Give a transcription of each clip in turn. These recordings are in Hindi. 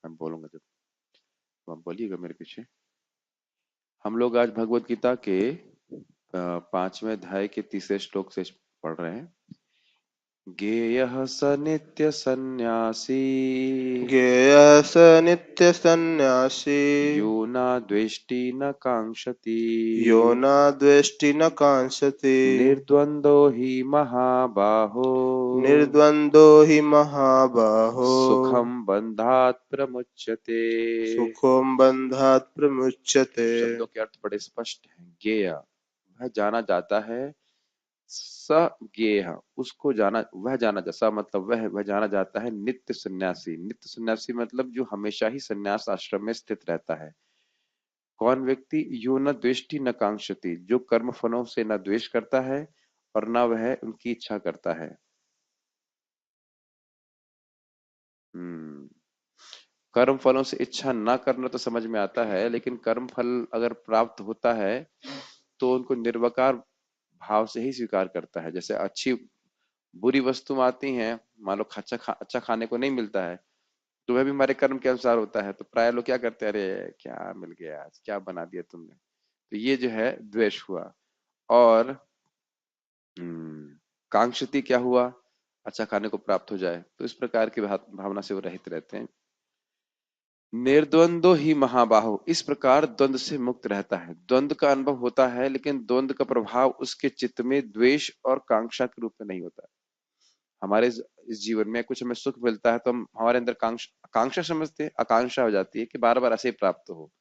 मैं बोलूंगा जब, तो आप बोलिएगा मेरे पीछे। हम लोग आज भगवत गीता के 5वें अध्याय के 3रे श्लोक से पढ़ रहे हैं। ज्ञेयः स नित्य सन्न्यासी ज्ञेयः स नित्यसन्न्यासी यो न द्वेष्टि न काङ्क्षति यो न द्वेष्टि न कांक्षति निर्द्वन्द्वो हि महाबाहो निर्द्वन्द्वो हि महाबाहो सुखं बन्धात् प्रमुच्यते। सुखो बन्धात् प्रमुच्यते। शब्दों के अर्थ बड़े स्पष्ट हैं। ज्ञेय वह जाना जाता है, स ज्ञेय उसको जाना, वह जाना जा, स मतलब वह जाना जाता है नित्य सन्यासी। नित्य सन्यासी मतलब जो हमेशा ही सन्यास आश्रम में स्थित रहता है। कौन व्यक्ति? यो न द्वेष्टि न कांक्षति, जो कर्म फलों से न द्वेष करता है और न वह उनकी इच्छा करता है। हम्म कर्म फलों से इच्छा ना करना तो समझ में आता है, लेकिन कर्म फल अगर प्राप्त होता है तो उनको निर्विकार भाव से ही स्वीकार करता है। जैसे अच्छी बुरी वस्तु आती हैं, मान लो अच्छा खाने को नहीं मिलता है, तो वह भी हमारे कर्म के अनुसार होता है। तो प्राय लोग क्या करते हैं, अरे क्या मिल गया आज, क्या बना दिया तुमने, तो ये जो है द्वेष हुआ। और कांक्षति क्या हुआ? अच्छा खाने को प्राप्त हो जाए, तो इस प्रकार की भावना से वो रहित रहते हैं। निर्द्वंद्व ही महाबाहो, इस प्रकार द्वंद्व से मुक्त रहता है। द्वंद्व का अनुभव होता है, लेकिन द्वंद्व का प्रभाव उसके चित्त में द्वेष और कांक्षा के रूप में नहीं होता है। हमारे इस जीवन में कुछ हमें सुख मिलता है तो हम हमारे अंदर आकांक्षा समझते हैं, आकांक्षा हो जाती है कि बार बार ऐसे ही प्राप्त हो।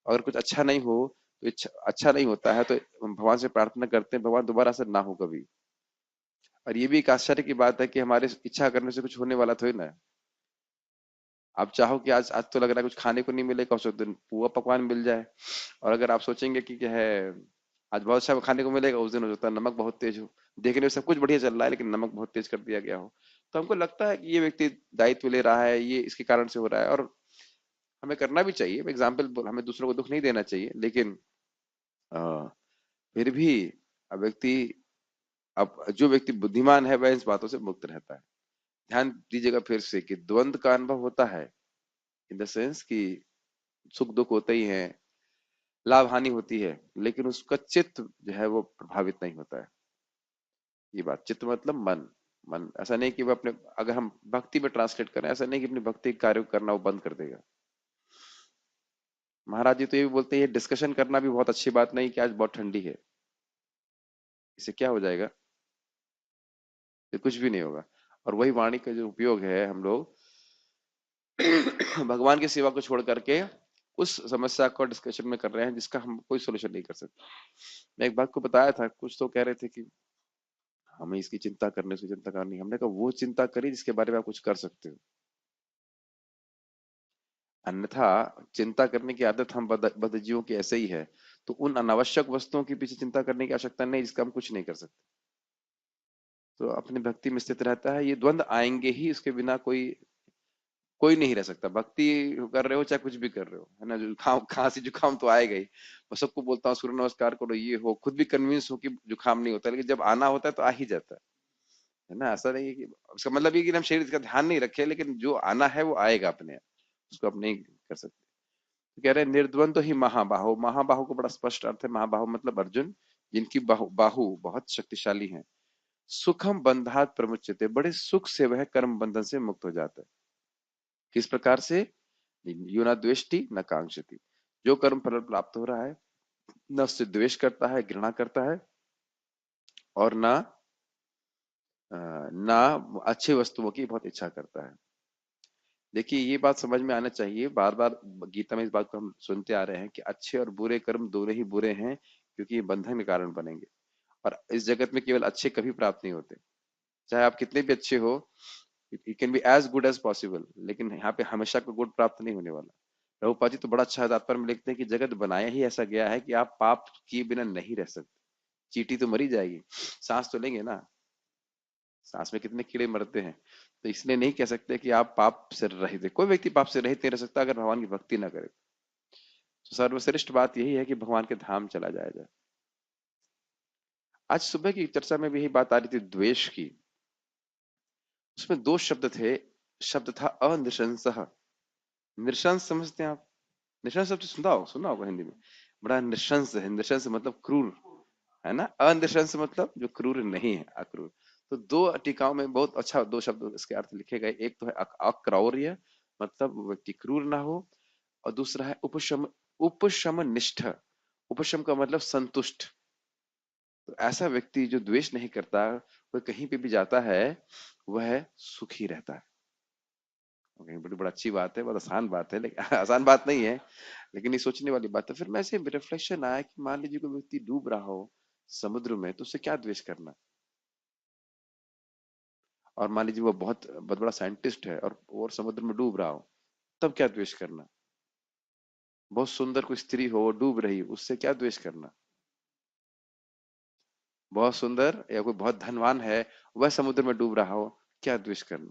अगर कुछ अच्छा नहीं हो, तो अच्छा नहीं होता है, तो हम भगवान से प्रार्थना करते हैं भगवान दोबारा ऐसा ना हो कभी। और ये भी एक आश्चर्य की बात है कि हमारे इच्छा करने से कुछ होने वाला थोड़ी ना है। आप चाहो कि आज आज तो लग रहा है कुछ खाने को नहीं मिलेगा, उस दिन पुआ पकवान मिल जाए। और अगर आप सोचेंगे कि क्या है, आज बहुत अच्छा खाने को मिलेगा, उस दिन हो सकता है नमक बहुत तेज हो, देखने में सब कुछ बढ़िया चल रहा है लेकिन नमक बहुत तेज कर दिया गया हो। तो हमको लगता है कि ये व्यक्ति दायित्व ले रहा है, ये इसके कारण से हो रहा है, और हमें करना भी चाहिए। एग्जाम्पल, हमें दूसरों को दुख नहीं देना चाहिए, लेकिन अ, फिर भी व्यक्ति, अब जो व्यक्ति बुद्धिमान है वह इन बातों से मुक्त रहता है। ध्यान दीजिएगा फिर से कि द्वंद्व का अनुभव होता है, इन द सेंस कि सुख दुख होते ही हैं, लाभ हानि होती है, लेकिन उसका चित्त जो है वो प्रभावित नहीं होता है। ये बात, चित्त मतलब मन। मन ऐसा नहीं कि वो अपने, अगर हम भक्ति में ट्रांसलेट करें, ऐसा नहीं कि अपनी भक्ति कार्य करना वो बंद कर देगा। महाराज जी तो ये भी बोलते हैं डिस्कशन करना भी बहुत अच्छी बात नहीं कि आज बहुत ठंडी है, इससे क्या हो जाएगा, ये कुछ भी नहीं होगा। और वही वाणी का जो उपयोग है, हम लोग भगवान की सेवा को छोड़ करके उस समस्या को डिस्कशन में कर रहे हैं जिसका हम कोई सोल्यूशन नहीं कर सकते। मैं एक बात को बताया था, कुछ तो कह रहे थे कि हमें इसकी चिंता करने से चिंता करनी, हमने कहा वो चिंता करिए जिसके बारे में आप कुछ कर सकते हो। अन्यथा चिंता करने की आदत हम बद्धजीवों की ऐसे ही है, तो उन अनावश्यक वस्तुओं के पीछे चिंता करने की आवश्यकता नहीं जिसका हम कुछ नहीं कर सकते। तो अपनी भक्ति में स्थित रहता है। ये द्वंद्व आएंगे ही, उसके बिना कोई कोई नहीं रह सकता। भक्ति कर रहे हो चाहे कुछ भी कर रहे हो, है ना, जुकाम खांसी जुकाम तो आएगा ही। मैं सबको बोलता हूँ सूर्य नमस्कार करो, ये हो, खुद भी कन्विंस हो कि जुकाम नहीं होता, लेकिन जब आना होता है तो आ ही जाता है ना। ऐसा नहीं है कि उसका मतलब ये कि हम शरीर का ध्यान नहीं रखे, लेकिन जो आना है वो आएगा अपने आप, उसको आप नहीं कर सकते। तो कह रहे हैं निर्द्वंद्व ही महाबाहो। महाबाहो को बड़ा स्पष्ट अर्थ है, महाबाहो मतलब अर्जुन, जिनकी बाहु बहुत शक्तिशाली है। सुखम बंधात प्रमुच्यते, बड़े सुख से वह कर्म बंधन से मुक्त हो जाता है। किस प्रकार से? यो न द्वेष्टि न कांक्षति, जो कर्म फल प्राप्त हो रहा है न उससे द्वेष करता है, घृणा करता है, और ना अच्छी वस्तुओं की बहुत इच्छा करता है। देखिए ये बात समझ में आना चाहिए, बार बार गीता में इस बात को हम सुनते आ रहे हैं कि अच्छे और बुरे कर्म दोनों ही बुरे हैं, क्योंकि ये बंधन के कारण बनेंगे। और इस जगत में केवल अच्छे कभी प्राप्त नहीं होते, चाहे आप कितने भी अच्छे हो, you can be as good as possible, लेकिन यहाँ पे हमेशा को गुड प्राप्त नहीं होने वाला। प्रभुपाद जी तो बड़ा अच्छा तात्पर्य में लिखते हैं कि जगत बनाया ही ऐसा गया है कि आप पाप किए बिना नहीं रह सकते। चींटी तो मरी जाएगी, सांस तो लेंगे ना, सांस में कितने कीड़े मरते हैं। तो इसलिए नहीं कह सकते कि आप पाप से रहित है। कोई व्यक्ति पाप से रहित नहीं रह सकता अगर भगवान की भक्ति ना करे। तो सर्वश्रेष्ठ बात यही है कि भगवान के धाम चला जाया जाए। आज सुबह की चर्चा में भी यही बात आ रही थी द्वेष की। उसमें दो शब्द थे, शब्द था अनृशंसः। नृशंस समझते हैं आप? नृशंस शब्द सुना होगा हिंदी में। बड़ा नृशंस है, नृशंस मतलब क्रूर, है ना। अनृशंस मतलब जो क्रूर नहीं है, अक्रूर। तो दो टीकाओं में बहुत अच्छा दो शब्द इसके अर्थ लिखे गए। एक तो है अक्रौर्य, मतलब वो व्यक्ति क्रूर ना हो, और दूसरा है उपशम, उपशम निष्ठ। उपशम का मतलब संतुष्ट। तो ऐसा व्यक्ति जो द्वेष नहीं करता, वह कहीं पे भी जाता है वह सुखी रहता है। ओके, बड़ी बड़ी अच्छी बात है, बहुत आसान बात है, लेकिन आसान बात नहीं है, लेकिन ये सोचने वाली बात है। फिर मैं ऐसे रिफ्लेक्शन आया कि मान लीजिए कोई व्यक्ति डूब रहा हो समुद्र में, तो उससे क्या द्वेष करना। और मान लीजिए वो बहुत बहुत बड़ा साइंटिस्ट है और समुद्र में डूब रहा हो, तब क्या द्वेष करना। बहुत सुंदर कोई स्त्री हो, वो डूब रही, उससे क्या द्वेष करना। बहुत सुंदर या कोई बहुत धनवान है, वह समुद्र में डूब रहा हो, क्या द्वेष करना।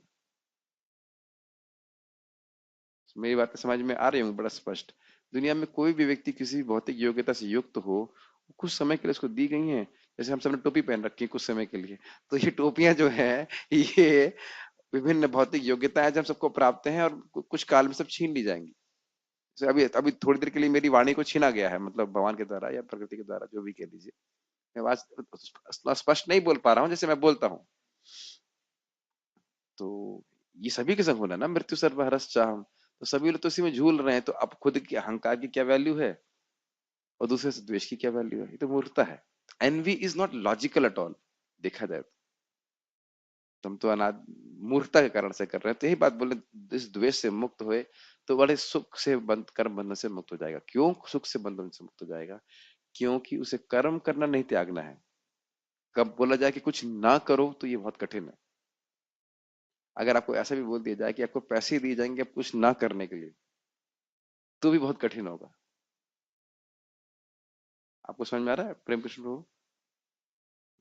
मेरी बात समझ में आ रही होंगी बड़ा स्पष्ट। दुनिया में कोई भी व्यक्ति किसी भी भौतिक योग्यता से युक्त हो, कुछ समय के लिए उसको दी गई हैं। जैसे हम सबने टोपी पहन रखी है कुछ समय के लिए, तो ये टोपियां जो है, ये विभिन्न भौतिक योग्यताएं जब सबको प्राप्त हैं, और कुछ काल में सब छीन ली जाएंगी। जैसे अभी अभी थोड़ी देर के लिए मेरी वाणी को छीना गया है, मतलब भगवान के द्वारा या प्रकृति के द्वारा, जो भी कह लीजिए। मैं आज स्पष्ट नहीं बोल पा रहा हूँ जैसे मैं बोलता हूँ। तो ये सभी के संग होना ना, मृत्यु सर्वहरस चाहम। तो सभी लोग तो इसी में झूल रहे हैं, तो अब खुद की अहंकार की क्या वैल्यू है, और दूसरे से द्वेष की क्या वैल्यू है। ये तो मूर्खता है। Envy is not logical at all, देखा जाए तो हम तो अनाद मूर्खता के कारण से कर रहे हैं। तो यही बात बोले, इस द्वेष से मुक्त हुए तो बड़े सुख से बंध, कर्म बंधन से मुक्त हो जाएगा। क्यों सुख से बंधन से मुक्त हो जाएगा? क्योंकि उसे कर्म करना नहीं त्यागना है। कब बोला जाए कि कुछ ना करो, तो ये बहुत कठिन है। अगर आपको ऐसा भी बोल दिया जाए कि आपको पैसे दिए जाएंगे आप कुछ ना करने के लिए, तो भी बहुत कठिन होगा। आपको समझ में आ रहा है प्रेम कृष्ण प्रभु?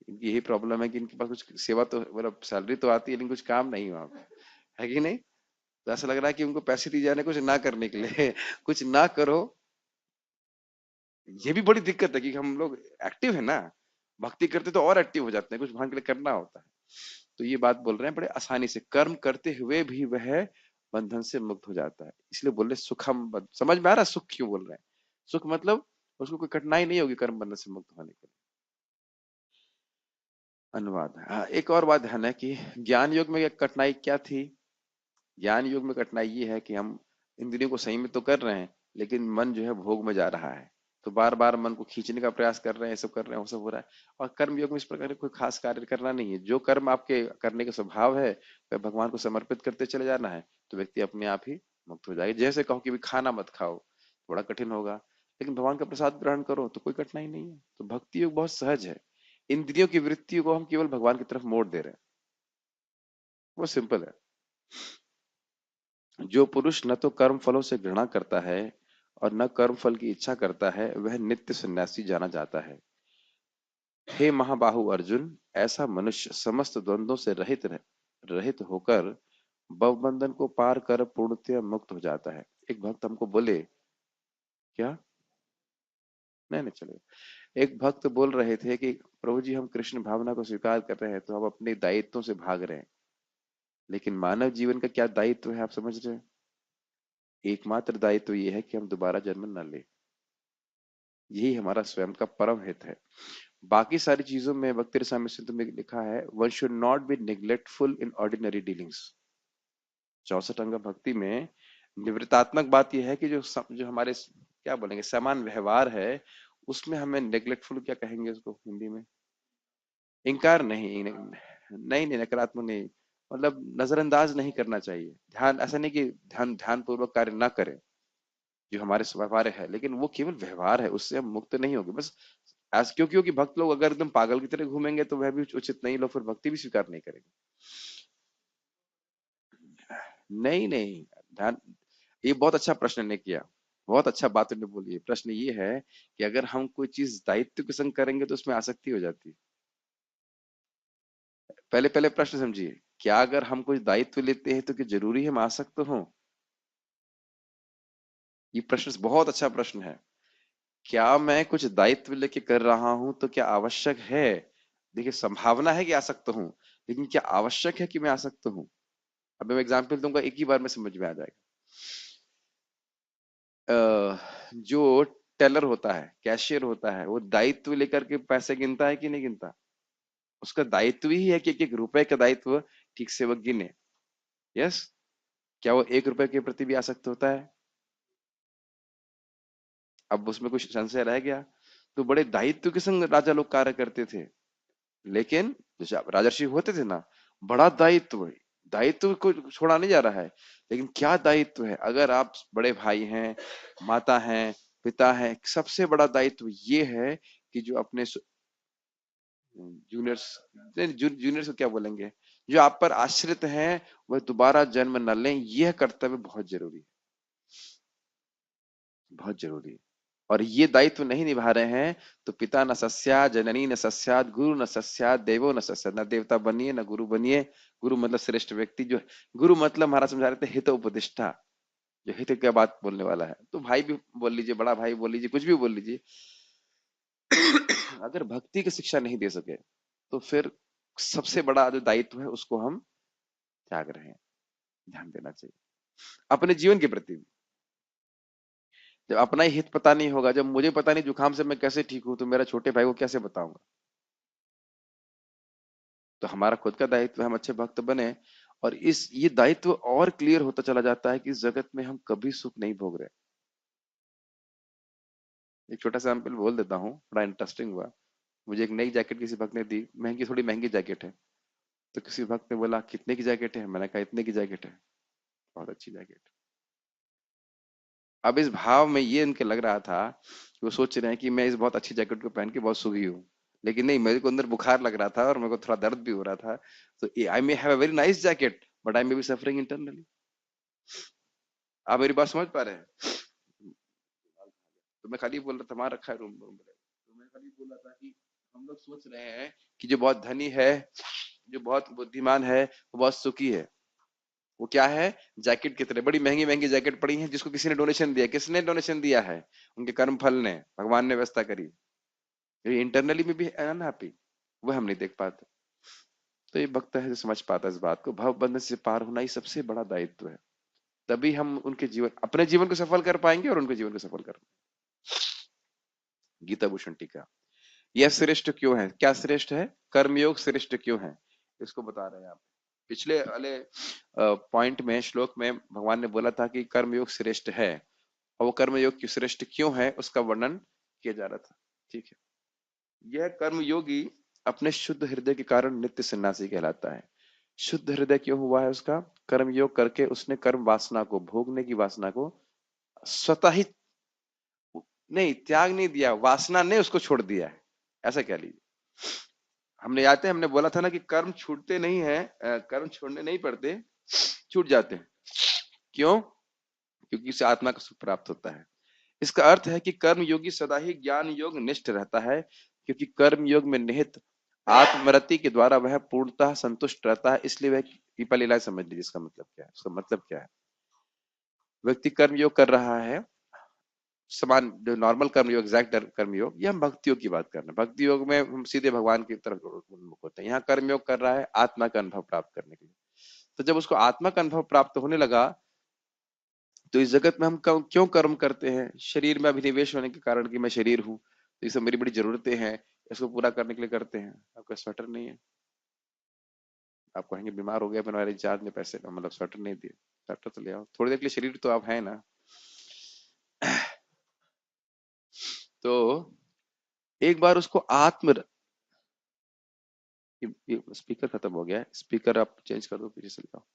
इनकी यही प्रॉब्लम है कि इनके पास कुछ सेवा तो, मतलब सैलरी तो आती है, लेकिन कुछ काम नहीं वहां पे, है कि नहीं। तो ऐसा लग रहा है कि उनको पैसे दिए जाने कुछ ना करने के लिए कुछ ना करो। ये भी बड़ी दिक्कत है कि हम लोग एक्टिव है ना, भक्ति करते तो और एक्टिव हो जाते हैं, कुछ भगवान के लिए करना होता है। तो ये बात बोल रहे हैं, बड़े आसानी से कर्म करते हुए भी वह बंधन से मुक्त हो जाता है। इसलिए बोल रहे सुखम समझ में आ रहा है सुख क्यों बोल रहे हैं? सुख मतलब उसको कोई कठिनाई नहीं होगी कर्म बंधन से मुक्त होने के लिए। अनुवाद। हाँ, एक और बात ध्यान है कि ज्ञान योग में कठिनाई क्या थी। ज्ञान योग में कठिनाई ये है कि हम इंद्रियों को संयमित तो कर रहे हैं, लेकिन मन जो है भोग में जा रहा है। तो बार बार मन को खींचने का प्रयास कर रहे हैं, ये सब कर रहे हैं, वो सब हो रहा है। और कर्म योग में इस प्रकार का कोई खास कार्य करना नहीं है। जो कर्म आपके करने का स्वभाव है, वह भगवान को समर्पित करते चले जाना है, तो व्यक्ति अपने आप ही मुक्त हो जाएगा। जैसे कहो कि भी खाना मत खाओ, थोड़ा कठिन होगा, लेकिन भगवान का प्रसाद ग्रहण करो तो कोई कठिनाई नहीं है। तो भक्ति योग बहुत सहज है। इंद्रियों की वृत्तियों को हम केवल भगवान की तरफ मोड़ दे रहे हैं, वो सिंपल है। जो पुरुष न तो कर्म फलों से घृणा करता है और न कर्म फल की इच्छा करता है, वह नित्य सन्यासी जाना जाता है। हे महाबाहु अर्जुन, ऐसा मनुष्य समस्त द्वंद्वों से रहित होकर भवबंधन को पार कर पूर्णतया मुक्त हो जाता है। एक भक्त हमको बोले, क्या? नहीं नहीं, चलेगा। एक भक्त बोल रहे थे कि प्रभु जी, हम कृष्ण भावना को स्वीकार कर रहे हैं, तो हम अपने दायित्वों से भाग रहे हैं। लेकिन मानव जीवन का क्या दायित्व है, आप समझ रहे हैं? एकमात्र दायित्व ये है कि हम दोबारा जन्म न ले। यही हमारा स्वयं का परम हित है। बाकी सारी चीजों में भक्ति रसामृत सिंधु में लिखा है, one should not be neglectful in ordinary dealings. 64 अंग भक्ति में निवृत्तात्मक बात यह है कि जो हमारे क्या बोलेंगे समान व्यवहार है, उसमें हमें नेग्लेक्टफुल क्या कहेंगे उसको हिंदी में? इनकार नहीं, नहीं नहीं, नकारात्मक नहीं, मतलब नजरअंदाज नहीं करना चाहिए। ध्यान ऐसा नहीं कि ध्यान पूर्वक कार्य ना करें जो हमारे व्यवहार है, लेकिन वो केवल व्यवहार है, उससे हम मुक्त नहीं होंगे बस। क्योंकि भक्त लोग अगर एकदम पागल की तरह घूमेंगे तो वह भी उचित नहीं, लोग फिर भक्ति भी स्वीकार नहीं करेंगे। नहीं नहीं, ध्यान, ये बहुत अच्छा प्रश्न ने किया, बहुत अच्छा बात उन्होंने बोली है। प्रश्न ये है कि अगर हम कोई चीज दायित्व के संग करेंगे तो उसमें आसक्ति हो जाती है। पहले पहले प्रश्न समझिए, क्या अगर हम कुछ दायित्व लेते हैं तो क्या जरूरी है हम आसक्त हो? ये प्रश्न बहुत अच्छा प्रश्न है। क्या मैं कुछ दायित्व लेके कर रहा हूं तो क्या आवश्यक है? देखिए, संभावना है कि आसक्त हूं, लेकिन क्या आवश्यक है कि मैं आसक्त हूं? अब मैं एग्जांपल दूंगा, एक ही बार में समझ में आ जाएगा। जो टेलर होता है, कैशियर होता है, वो दायित्व लेकर के पैसे गिनता है कि नहीं गिनता? उसका दायित्व ही है कि एक एक रुपए का दायित्व ठीक से वो गिने। यस। क्या वो 1 रुपए के प्रति भी आसक्त होता है? अब उसमें कुछ संशय रह गया? तो बड़े दायित्व के संग राजा लोग कार्य करते थे। लेकिन जैसे आप राजर्षि होते थे ना, बड़ा दायित्व है, दायित्व को छोड़ा नहीं जा रहा है। लेकिन क्या दायित्व है? अगर आप बड़े भाई हैं, माता हैं, पिता हैं, सबसे बड़ा दायित्व ये है कि जो अपने जूनियर्स, जूनियर्स को क्या बोलेंगे, जो आप पर आश्रित हैं, वह दोबारा जन्म न लें। यह कर्तव्य बहुत जरूरी है, बहुत जरूरी है। और ये दायित्व नहीं निभा रहे हैं तो पिता न सस्यात्, जननी न सस्यात्, गुरु न सस्यात्, देवो न सस्यात्। न देवता बनिए न गुरु बनिए। गुरु मतलब श्रेष्ठ व्यक्ति। जो गुरु मतलब महाराज समझा रहे थे हित उपदिष्टा, जो हित क्या बात बोलने वाला है। तो भाई भी बोल लीजिए, बड़ा भाई बोल लीजिए, कुछ भी बोल लीजिए। अगर भक्ति की शिक्षा नहीं दे सके तो फिर सबसे बड़ा जो दायित्व है उसको हम त्याग रहे हैं। ध्यान देना चाहिए अपने जीवन के प्रति भी। जब अपना ही हित पता नहीं होगा, जब मुझे पता नहीं जुकाम से मैं कैसे ठीक हूं, तो मेरा छोटे भाई को कैसे बताऊंगा? तो हमारा खुद का दायित्व है, हम अच्छे भक्त बने। और इस ये दायित्व और क्लियर होता चला जाता है कि इस जगत में हम कभी सुख नहीं भोग रहे। एक छोटा सा एग्जाम्पल बोल देता हूँ, बड़ा इंटरेस्टिंग हुआ। मुझे एक नई जैकेट किसी भक्त ने दी, महंगी, थोड़ी महंगी जैकेट है। तो किसी भक्त ने बोला कितने की जैकेट है? मैंने कहा इतने की जैकेट है। बहुत अच्छी जैकेट। अब इस भाव में ये इनके लग रहा था कि वो सोच रहे हैं कि मैं इस बहुत अच्छी जैकेट को पहन के बहुत सुखी हूँ। लेकिन नहीं, मेरे को अंदर बुखार लग रहा था और मेरे को थोड़ा दर्द भी हो रहा था। तो I may have a very nice jacket but I may be suffering internally. आप मेरी बात समझ पा रहे हैं? तो मैं खाली बोल रहा था, वहां रखा है रूम रूम में। तो मैं खाली बोल रहा था कि हम लोग सोच रहे हैं कि जो बहुत धनी है, जो बहुत बुद्धिमान है, वो बहुत सुखी है। वो क्या है? जैकेट की तरह बड़ी महंगी महंगी जैकेट पड़ी है जिसको किसी ने डोनेशन दिया। किसने डोनेशन दिया है? उनके कर्म फल ने, भगवान ने व्यवस्था करी। ये इंटरनली में भी है अनहैप्पी, वो हम नहीं देख पाते। तो ये भक्त है जो समझ पाता है इस बात को। भव बंधन से पार होना ही सबसे बड़ा दायित्व है। तभी हम उनके जीवन, अपने जीवन को सफल कर पाएंगे और उनके जीवन को सफल कर। गीता भूषण टीका। यह श्रेष्ठ क्यों है? क्या श्रेष्ठ है? कर्मयोग श्रेष्ठ क्यों है? इसको बता रहे हैं आप। पिछले वाले पॉइंट में, श्लोक में भगवान ने बोला था कि कर्मयोग श्रेष्ठ है, और वो कर्मयोग की श्रेष्ठ क्यों है उसका वर्णन किया जा रहा था। ठीक है। यह कर्मयोगी अपने शुद्ध हृदय के कारण नित्य सन्यासी कहलाता है। शुद्ध हृदय क्यों हुआ है उसका? कर्मयोग करके उसने कर्म वासना को, भोगने की वासना को स्वतः ही नहीं, त्याग नहीं दिया, वासना ने उसको छोड़ दिया है, ऐसा कह लीजिए। हमने याद है, हमने बोला था ना कि कर्म छूटते नहीं है, कर्म छोड़ने नहीं पड़ते, छूट जाते हैं। क्यों? क्योंकि इससे आत्मा का सुख प्राप्त होता है। इसका अर्थ है कि कर्म योगी सदा ही ज्ञान योग निष्ठ रहता है, क्योंकि कर्म योग में निहित आत्मरति के द्वारा वह पूर्णतः संतुष्ट रहता है। इसलिए वह, पहली लाइन समझ लीजिए इसका मतलब क्या है। इसका मतलब क्या है? व्यक्ति कर्म योग कर रहा है, समान जो नॉर्मल कर्म योग, एग्जैक्ट कर्म योग, ये हम भक्ति योग की बात कर रहे हैं। भक्ति योग में हम सीधे भगवान की तरफ उन्मुख होते हैं। यहाँ कर्म योग कर रहा है आत्मा का अनुभव प्राप्त करने के लिए। तो जब उसको आत्मा का अनुभव प्राप्त होने लगा, तो इस जगत में हम क्यों कर्म करते हैं? शरीर में अभिनिवेश होने के कारण कि मैं शरीर हूँ, तो ये सब मेरी बड़ी जरूरतें हैं, इसको पूरा करने के लिए करते हैं। आपका स्वेटर नहीं है, आप कहेंगे बीमार हो गया, फिर हमारे रिचार्ज ने पैसे, मतलब स्वेटर नहीं दिए। स्वेटर तो ले आओ, थोड़ी देर के लिए शरीर तो आप है ना। तो एक बार उसको आत्म, ये स्पीकर खत्म हो गया है, स्पीकर आप चेंज कर दो, पीछे से लगाओ।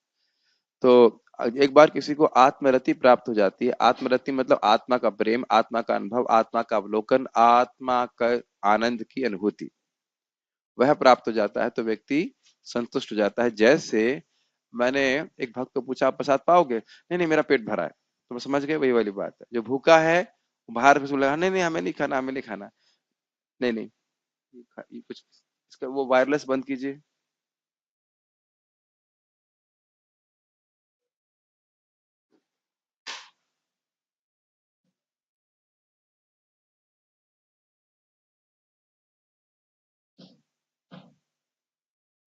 तो एक बार किसी को आत्मरति प्राप्त हो जाती है। आत्मरति मतलब आत्मा का प्रेम, आत्मा का अनुभव, आत्मा का अवलोकन, आत्मा का आनंद की अनुभूति, वह प्राप्त हो जाता है तो व्यक्ति संतुष्ट हो जाता है। जैसे मैंने एक भक्त को पूछा, आप प्रसाद पाओगे? नहीं नहीं, मेरा पेट भरा है। तो मैं समझ गए वही वाली बात है। जो भूखा है बाहर से बोला नहीं नहीं हमें नहीं खाना, हमें नहीं खाना, नहीं नहीं, ये कुछ, इसका वो वायरलेस बंद कीजिए।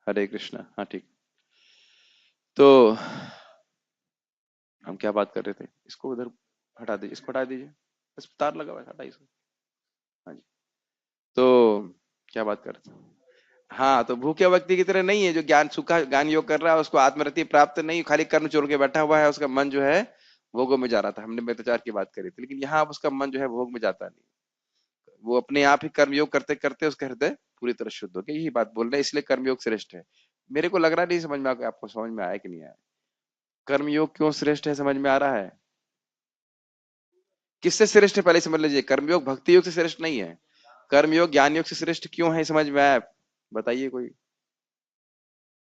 हरे कृष्णा। हाँ ठीक। तो हम क्या बात कर रहे थे? इसको उधर हटा दीजिए, इसको हटा दीजिए, इस पे तार लगा हुआ है, हटाइए इसको। हाँ जी। तो क्या बात कर रहे थे? हाँ, तो भूखे व्यक्ति की तरह नहीं है जो ज्ञान सूखा ज्ञान योग कर रहा है, उसको आत्मरति प्राप्त नहीं, खाली कर्म छोड़ के बैठा हुआ है, उसका मन जो है भोगों में जा रहा था। हमने मिथ्याचार की बात करी थी, लेकिन यहाँ अब उसका मन जो है भोग में जाता नहीं, वो अपने आप ही कर्मयोग करते करते उसका हृदय पूरी तरह शुद्ध हो गया। यही बात बोल रहे हैं, इसलिए कर्मयोग श्रेष्ठ है। मेरे को लग रहा नहीं समझ में आपको समझ में आया कि नहीं आया? कर्मयोग क्यों श्रेष्ठ है समझ में आ रहा है? किससे श्रेष्ठ है पहले समझ लीजिए। कर्मयोग भक्ति योग से श्रेष्ठ नहीं है। कर्मयोग ज्ञान योग से श्रेष्ठ क्यों है समझ में आया? बताइए कोई।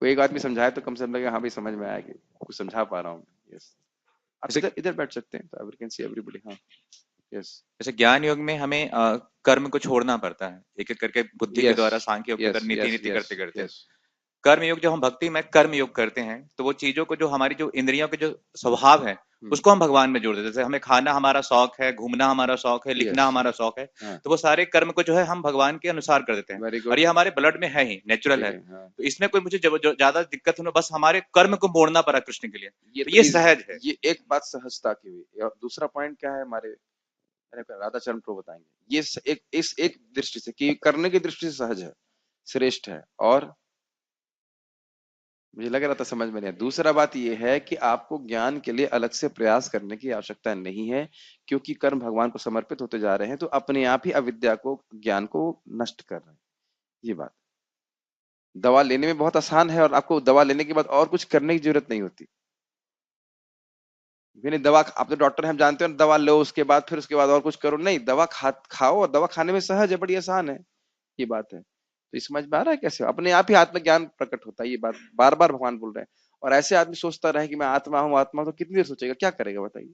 कोई एक आदमी समझाए तो कम से कम लगे हाँ भाई समझ में आया कि कुछ समझा पा रहा हूँ। यस, आप जैसे इधर इधर बैठ सकते हैं तो वी कैन सी एवरीबॉडी। हाँ, यस, जैसे ज्ञान योग में हमें कर्म को छोड़ना पड़ता है, एक एक करके बुद्धि के यस, द्वारा, सांख्य योग के यस, द्वारा, नीति यस, नीति यस, करते करते। यस। कर्म योग, जो हम भक्ति में कर्म योग करते हैं, तो वो चीजों को, जो हमारी जो इंद्रियों के जो स्वभाव है, उसको हम भगवान में जोड़ देते हैं। जैसे हमें खाना हमारा शौक है, घूमना हमारा शौक है, लिखना यस, हमारा शौक है, हाँ, तो वो सारे कर्म को जो है हम भगवान के अनुसार कर देते हैं। वेरी और गुड। ये हमारे ब्लड में है ही, नेचुरल ठीक है। है, हाँ। तो इसमें कोई मुझे ज्यादा दिक्कत होना, बस हमारे कर्म को मोड़ना पड़ा कृष्ण के लिए, ये तो तो ये सहज है। ये एक बात सहजता की हुई, और दूसरा पॉइंट क्या है हमारे राधा चरण प्रभु बताएंगे। ये एक इस एक दृष्टि से कि करने की दृष्टि से सहज है, श्रेष्ठ है। और मुझे लग रहा था समझ में नहीं आया। दूसरा बात ये है कि आपको ज्ञान के लिए अलग से प्रयास करने की आवश्यकता नहीं है, क्योंकि कर्म भगवान को समर्पित होते जा रहे हैं, तो अपने आप ही अविद्या को ज्ञान को नष्ट कर रहे हैं। ये बात दवा लेने में बहुत आसान है, और आपको दवा लेने के बाद और कुछ करने की जरूरत नहीं होती। नहीं, दवा आप तो डॉक्टर हैं, हम जानते हैं दवा लो उसके बाद फिर उसके बाद और कुछ करो नहीं, दवा खाओ, और दवा खाने में सहज है, बड़ी आसान है। ये बात है। तो इस समझ में आ रहा है कैसे अपने आप ही आत्मज्ञान प्रकट होता है। ये बात बार बार भगवान बोल रहे हैं। और ऐसे आदमी सोचता रहे कि मैं आत्मा हूँ आत्मा हूं, तो कितनी देर सोचेगा, क्या करेगा बताइए।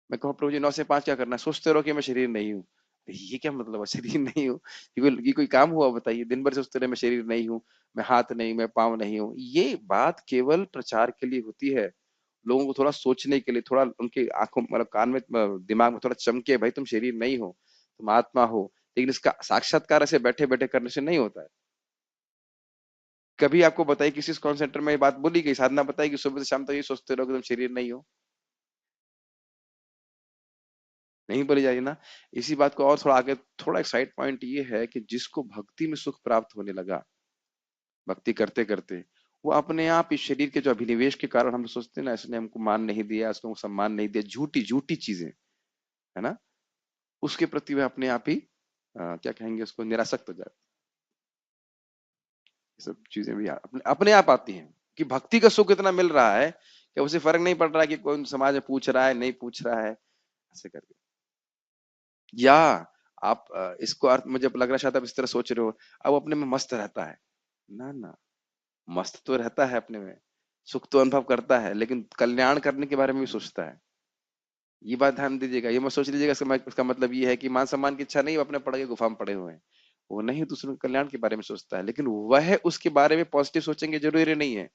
मैं कहूँ प्रभु जी 9 से 5 क्या करना है, सोचते रहो कि मैं शरीर नहीं हूँ। ये क्या मतलब है शरीर नहीं हूँ? ये कोई काम हुआ बताइए? दिन भर सोचते रहे मैं शरीर नहीं हूँ, मैं हाथ नहीं, मैं पाँव नहीं हूँ। ये बात केवल प्रचार के लिए होती है, लोगों को थोड़ा सोचने के लिए, थोड़ा उनके आंखों मतलब कान में दिमाग में थोड़ा चमके, भाई तुम शरीर नहीं हो, तुम आत्मा हो। लेकिन इसका साक्षात्कार ऐसे बैठे बैठे करने से नहीं होता है। कभी आपको बताइए किसी कॉल सेंटर में ये बात बोली गई, साधना बताई कि सुबह से शाम तक ये सोचते रहो कि तुम शरीर नहीं हो? नहीं बोली जा रही ना। इसी बात को और थोड़ा आगे, थोड़ा एक साइड पॉइंट ये है कि जिसको भक्ति में सुख प्राप्त होने लगा, भक्ति करते करते, वो अपने आप इस शरीर के जो अभिनिवेश के कारण हम सोचते हैं ना, इसने हमको मान नहीं दिया, इसको सम्मान नहीं दिया, झूठी झूठी चीजें है ना, उसके प्रति वह अपने आप ही क्या कहेंगे उसको, निरासक्त हो जाते। ये सब चीजें भी अपने अपने आप आती हैं कि भक्ति का सुख इतना मिल रहा है कि उसे फर्क नहीं पड़ रहा है कि कौन समाज में पूछ रहा है नहीं पूछ रहा है, ऐसे करके। या आप इसको अर्थ, मुझे लग रहा है शायद आप इस तरह सोच रहे हो, अब अपने में मस्त रहता है। ना ना, मस्त तो रहता है अपने में, सुख तो अनुभव करता है, लेकिन कल्याण करने के बारे में भी सोचता है। ये बात ध्यान दीजिएगा, ये मत सोच लीजिएगा इसका मतलब ये है कि मान सम्मान की इच्छा नहीं, वो अपने पड़ के गुफा में पड़े हुए हैं। वो नहीं, दूसरों के कल्याण के बारे में सोचता है, लेकिन वह उसके बारे में पॉजिटिव सोचेंगे जरूरी नहीं है।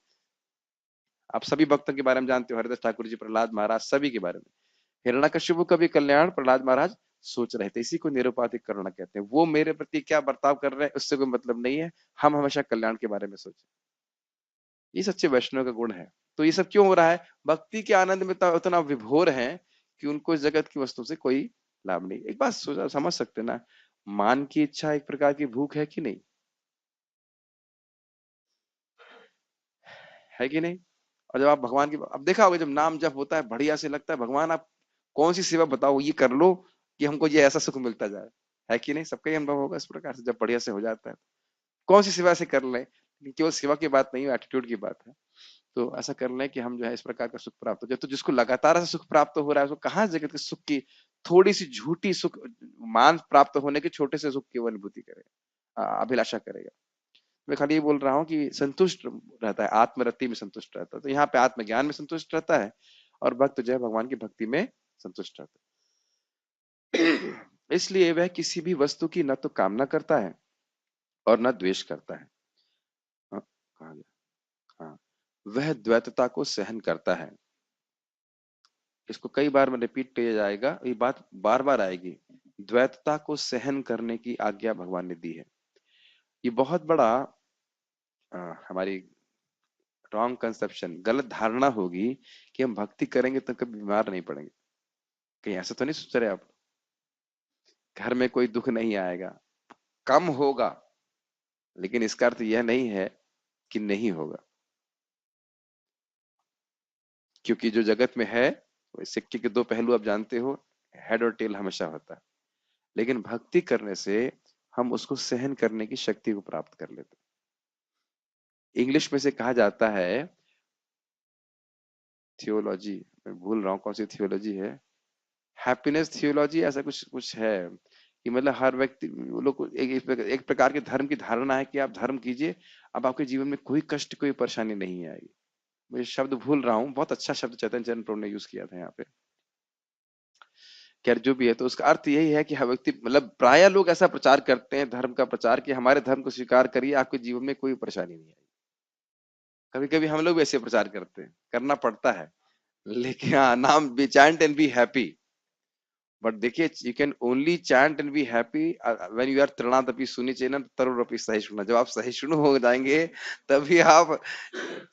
आप सभी भक्तों के बारे में जानते हो, हरिदास ठाकुर जी, प्रहलाद महाराज, सभी के बारे में। हिरण्यकशिपु का भी कल्याण प्रहलाद महाराज सोच रहे थे, इसी को निरुपाधिक करुणा कहते हैं। वो मेरे प्रति क्या बर्ताव कर रहे हैं उससे कोई मतलब नहीं है, हम हमेशा कल्याण के बारे में सोचें। ये सच्चे वैष्णव का गुण है। तो ये सब क्यों हो रहा है? भक्ति के आनंद में उतना विभोर है कि उनको इस जगत की वस्तु से कोई लाभ नहीं। एक बात सोचा, समझ सकते ना, मान की इच्छा एक प्रकार की भूख है कि नहीं? है कि नहीं? और जब आप भगवान की, अब देखा होगा जब नाम जप होता है बढ़िया से लगता है, भगवान आप कौन सी सेवा बताओ ये कर लो कि हमको ये ऐसा सुख मिलता जाए। है कि नहीं? सबका ही अनुभव होगा इस प्रकार से, जब बढ़िया से हो जाता है। कौन सी सेवा से कर लें, केवल सेवा की बात नहीं है, एटीट्यूड की बात है। तो ऐसा कर लें कि हम जो है इस प्रकार का सुख प्राप्त हो जाए। तो जिसको लगातार ऐसा सुख प्राप्त हो रहा है, उसको कहाँ जगत के सुख की थोड़ी सी झूठी सुख, मान प्राप्त होने के छोटे से सुख की वो अनुभूति करेगा, अभिलाषा करेगा। मैं खाली ये बोल रहा हूँ कि संतुष्ट रहता है, आत्मरति में संतुष्ट रहता है। तो यहाँ पे आत्मज्ञान में संतुष्ट रहता है, और भक्त जो है भगवान की भक्ति में संतुष्ट रहता है। इसलिए वह किसी भी वस्तु की न तो कामना करता है और न द्वेष करता है। हाँ, कहाँ गया? हाँ, वह द्वैतता को सहन करता है। इसको कई बार में रिपीट किया जाएगा, ये बात बार बार आएगी। द्वैतता को सहन करने की आज्ञा भगवान ने दी है। ये बहुत बड़ा हमारी रॉन्ग कंसेप्शन, गलत धारणा होगी कि हम भक्ति करेंगे तो कभी बीमार नहीं पड़ेंगे। कहीं ऐसा तो नहीं सोच रहे आप? घर में कोई दुख नहीं आएगा, कम होगा, लेकिन इसका अर्थ यह नहीं है कि नहीं होगा। क्योंकि जो जगत में है, वो सिक्के के दो पहलू आप जानते हो, हेड और टेल हमेशा होता है। लेकिन भक्ति करने से हम उसको सहन करने की शक्ति को प्राप्त कर लेते हैं। इंग्लिश में से कहा जाता है, थियोलॉजी, मैं भूल रहा हूँ कौन सी थियोलॉजी है, हैप्पीनेस थियोलॉजी, ऐसा कुछ कुछ है कि मतलब हर व्यक्ति, वो लोग को एक प्रकार के धर्म की धारणा है कि आप धर्म कीजिए, अब आपके जीवन में कोई कष्ट कोई परेशानी नहीं आएगी। मैं शब्द भूल रहा हूँ, बहुत अच्छा शब्द चैतन्य चरण प्रभु ने यूज किया था यहाँ पे। खैर जो भी है, तो उसका अर्थ यही है कि हर व्यक्ति, मतलब प्राय लोग ऐसा प्रचार करते हैं धर्म का प्रचार, कि हमारे धर्म को स्वीकार करिए, आपके जीवन में कोई परेशानी नहीं आएगी। कभी कभी हम लोग भी ऐसे प्रचार करते हैं, करना पड़ता है, लेकिन हाँ, नाम be chant and be happy. But देखिए, you can only chant and be happy when you are तृणादपि सुनिचेन तरुरपि सहिष्णु। जब आप सहिष्णु हो जाएंगे, तभी आप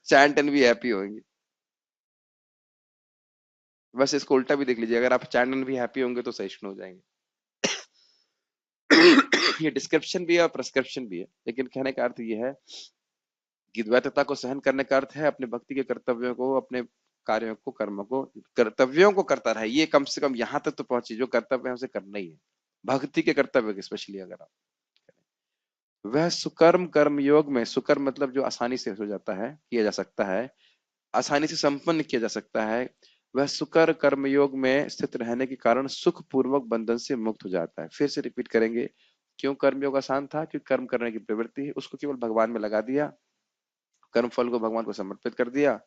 चैंट एंड बी हैप्पी होंगे। बस इसको उल्टा भी देख लीजिए, अगर आप चैंट एंड बी हैप्पी होंगे तो सहिष्णु हो जाएंगे। ये डिस्क्रिप्शन भी है और प्रिस्क्रिप्शन भी है, लेकिन कहने का अर्थ ये है कि द्वैतता को सहन करने का अर्थ है अपने भक्ति के कर्तव्यों को, अपने कार्यों को, कर्मों को, कर्तव्यों को करता रहे। ये कम से कम यहाँ तक तो पहुंची, जो कर्तव्य है उसे करना ही है, भक्ति के कर्तव्य स्पेशली अगर आप, वह सुकर्म कर्म योग में, सुकर्म मतलब जो आसानी से हो जाता है, किया जा सकता है, आसानी से संपन्न किया जा सकता है, वह सुकर कर्म योग में स्थित रहने के कारण सुख पूर्वक बंधन से मुक्त हो जाता है। फिर से रिपीट करेंगे, क्यों कर्म योग आसान था? क्योंकि कर्म करने की प्रवृत्ति है, उसको केवल भगवान में लगा दिया, कर्म फल को भगवान को समर्पित कर दिया।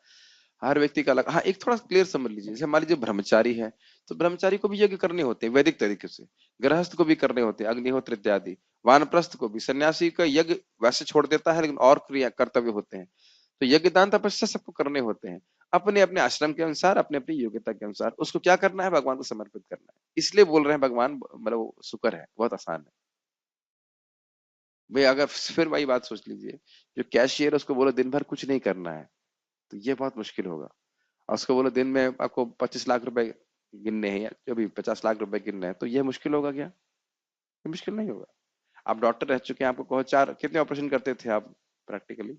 हर व्यक्ति का अलग, हाँ एक थोड़ा क्लियर समझ लीजिए, जैसे मान लीजिए ब्रह्मचारी है, तो ब्रह्मचारी को भी यज्ञ करने होते हैं वैदिक तरीके से, गृहस्थ को भी करने होते हैं अग्निहोत्र इत्यादि, वानप्रस्थ को भी, सन्यासी का यज्ञ वैसे छोड़ देता है, लेकिन और क्रिया कर्तव्य होते हैं। तो यज्ञ दान तपस्या सबको करने होते हैं, अपने अपने आश्रम के अनुसार, अपने अपनी योग्यता के अनुसार उसको क्या करना है, भगवान को समर्पित करना है। इसलिए बोल रहे हैं भगवान मतलब वो शुक्र है, बहुत आसान है भाई। अगर फिर वही बात सोच लीजिए, जो कैशियर है उसको बोलो दिन भर कुछ नहीं करना है, तो ये बहुत मुश्किल होगा। और उसको बोलो दिन में आपको 25 लाख रुपए गिनने हैं, या जो भी 50 लाख रुपए गिनने हैं, तो ये मुश्किल होगा क्या? ये मुश्किल नहीं होगा। आप डॉक्टर रह चुके हैं, आपको कहो चार, कितने ऑपरेशन करते थे आप प्रैक्टिकली?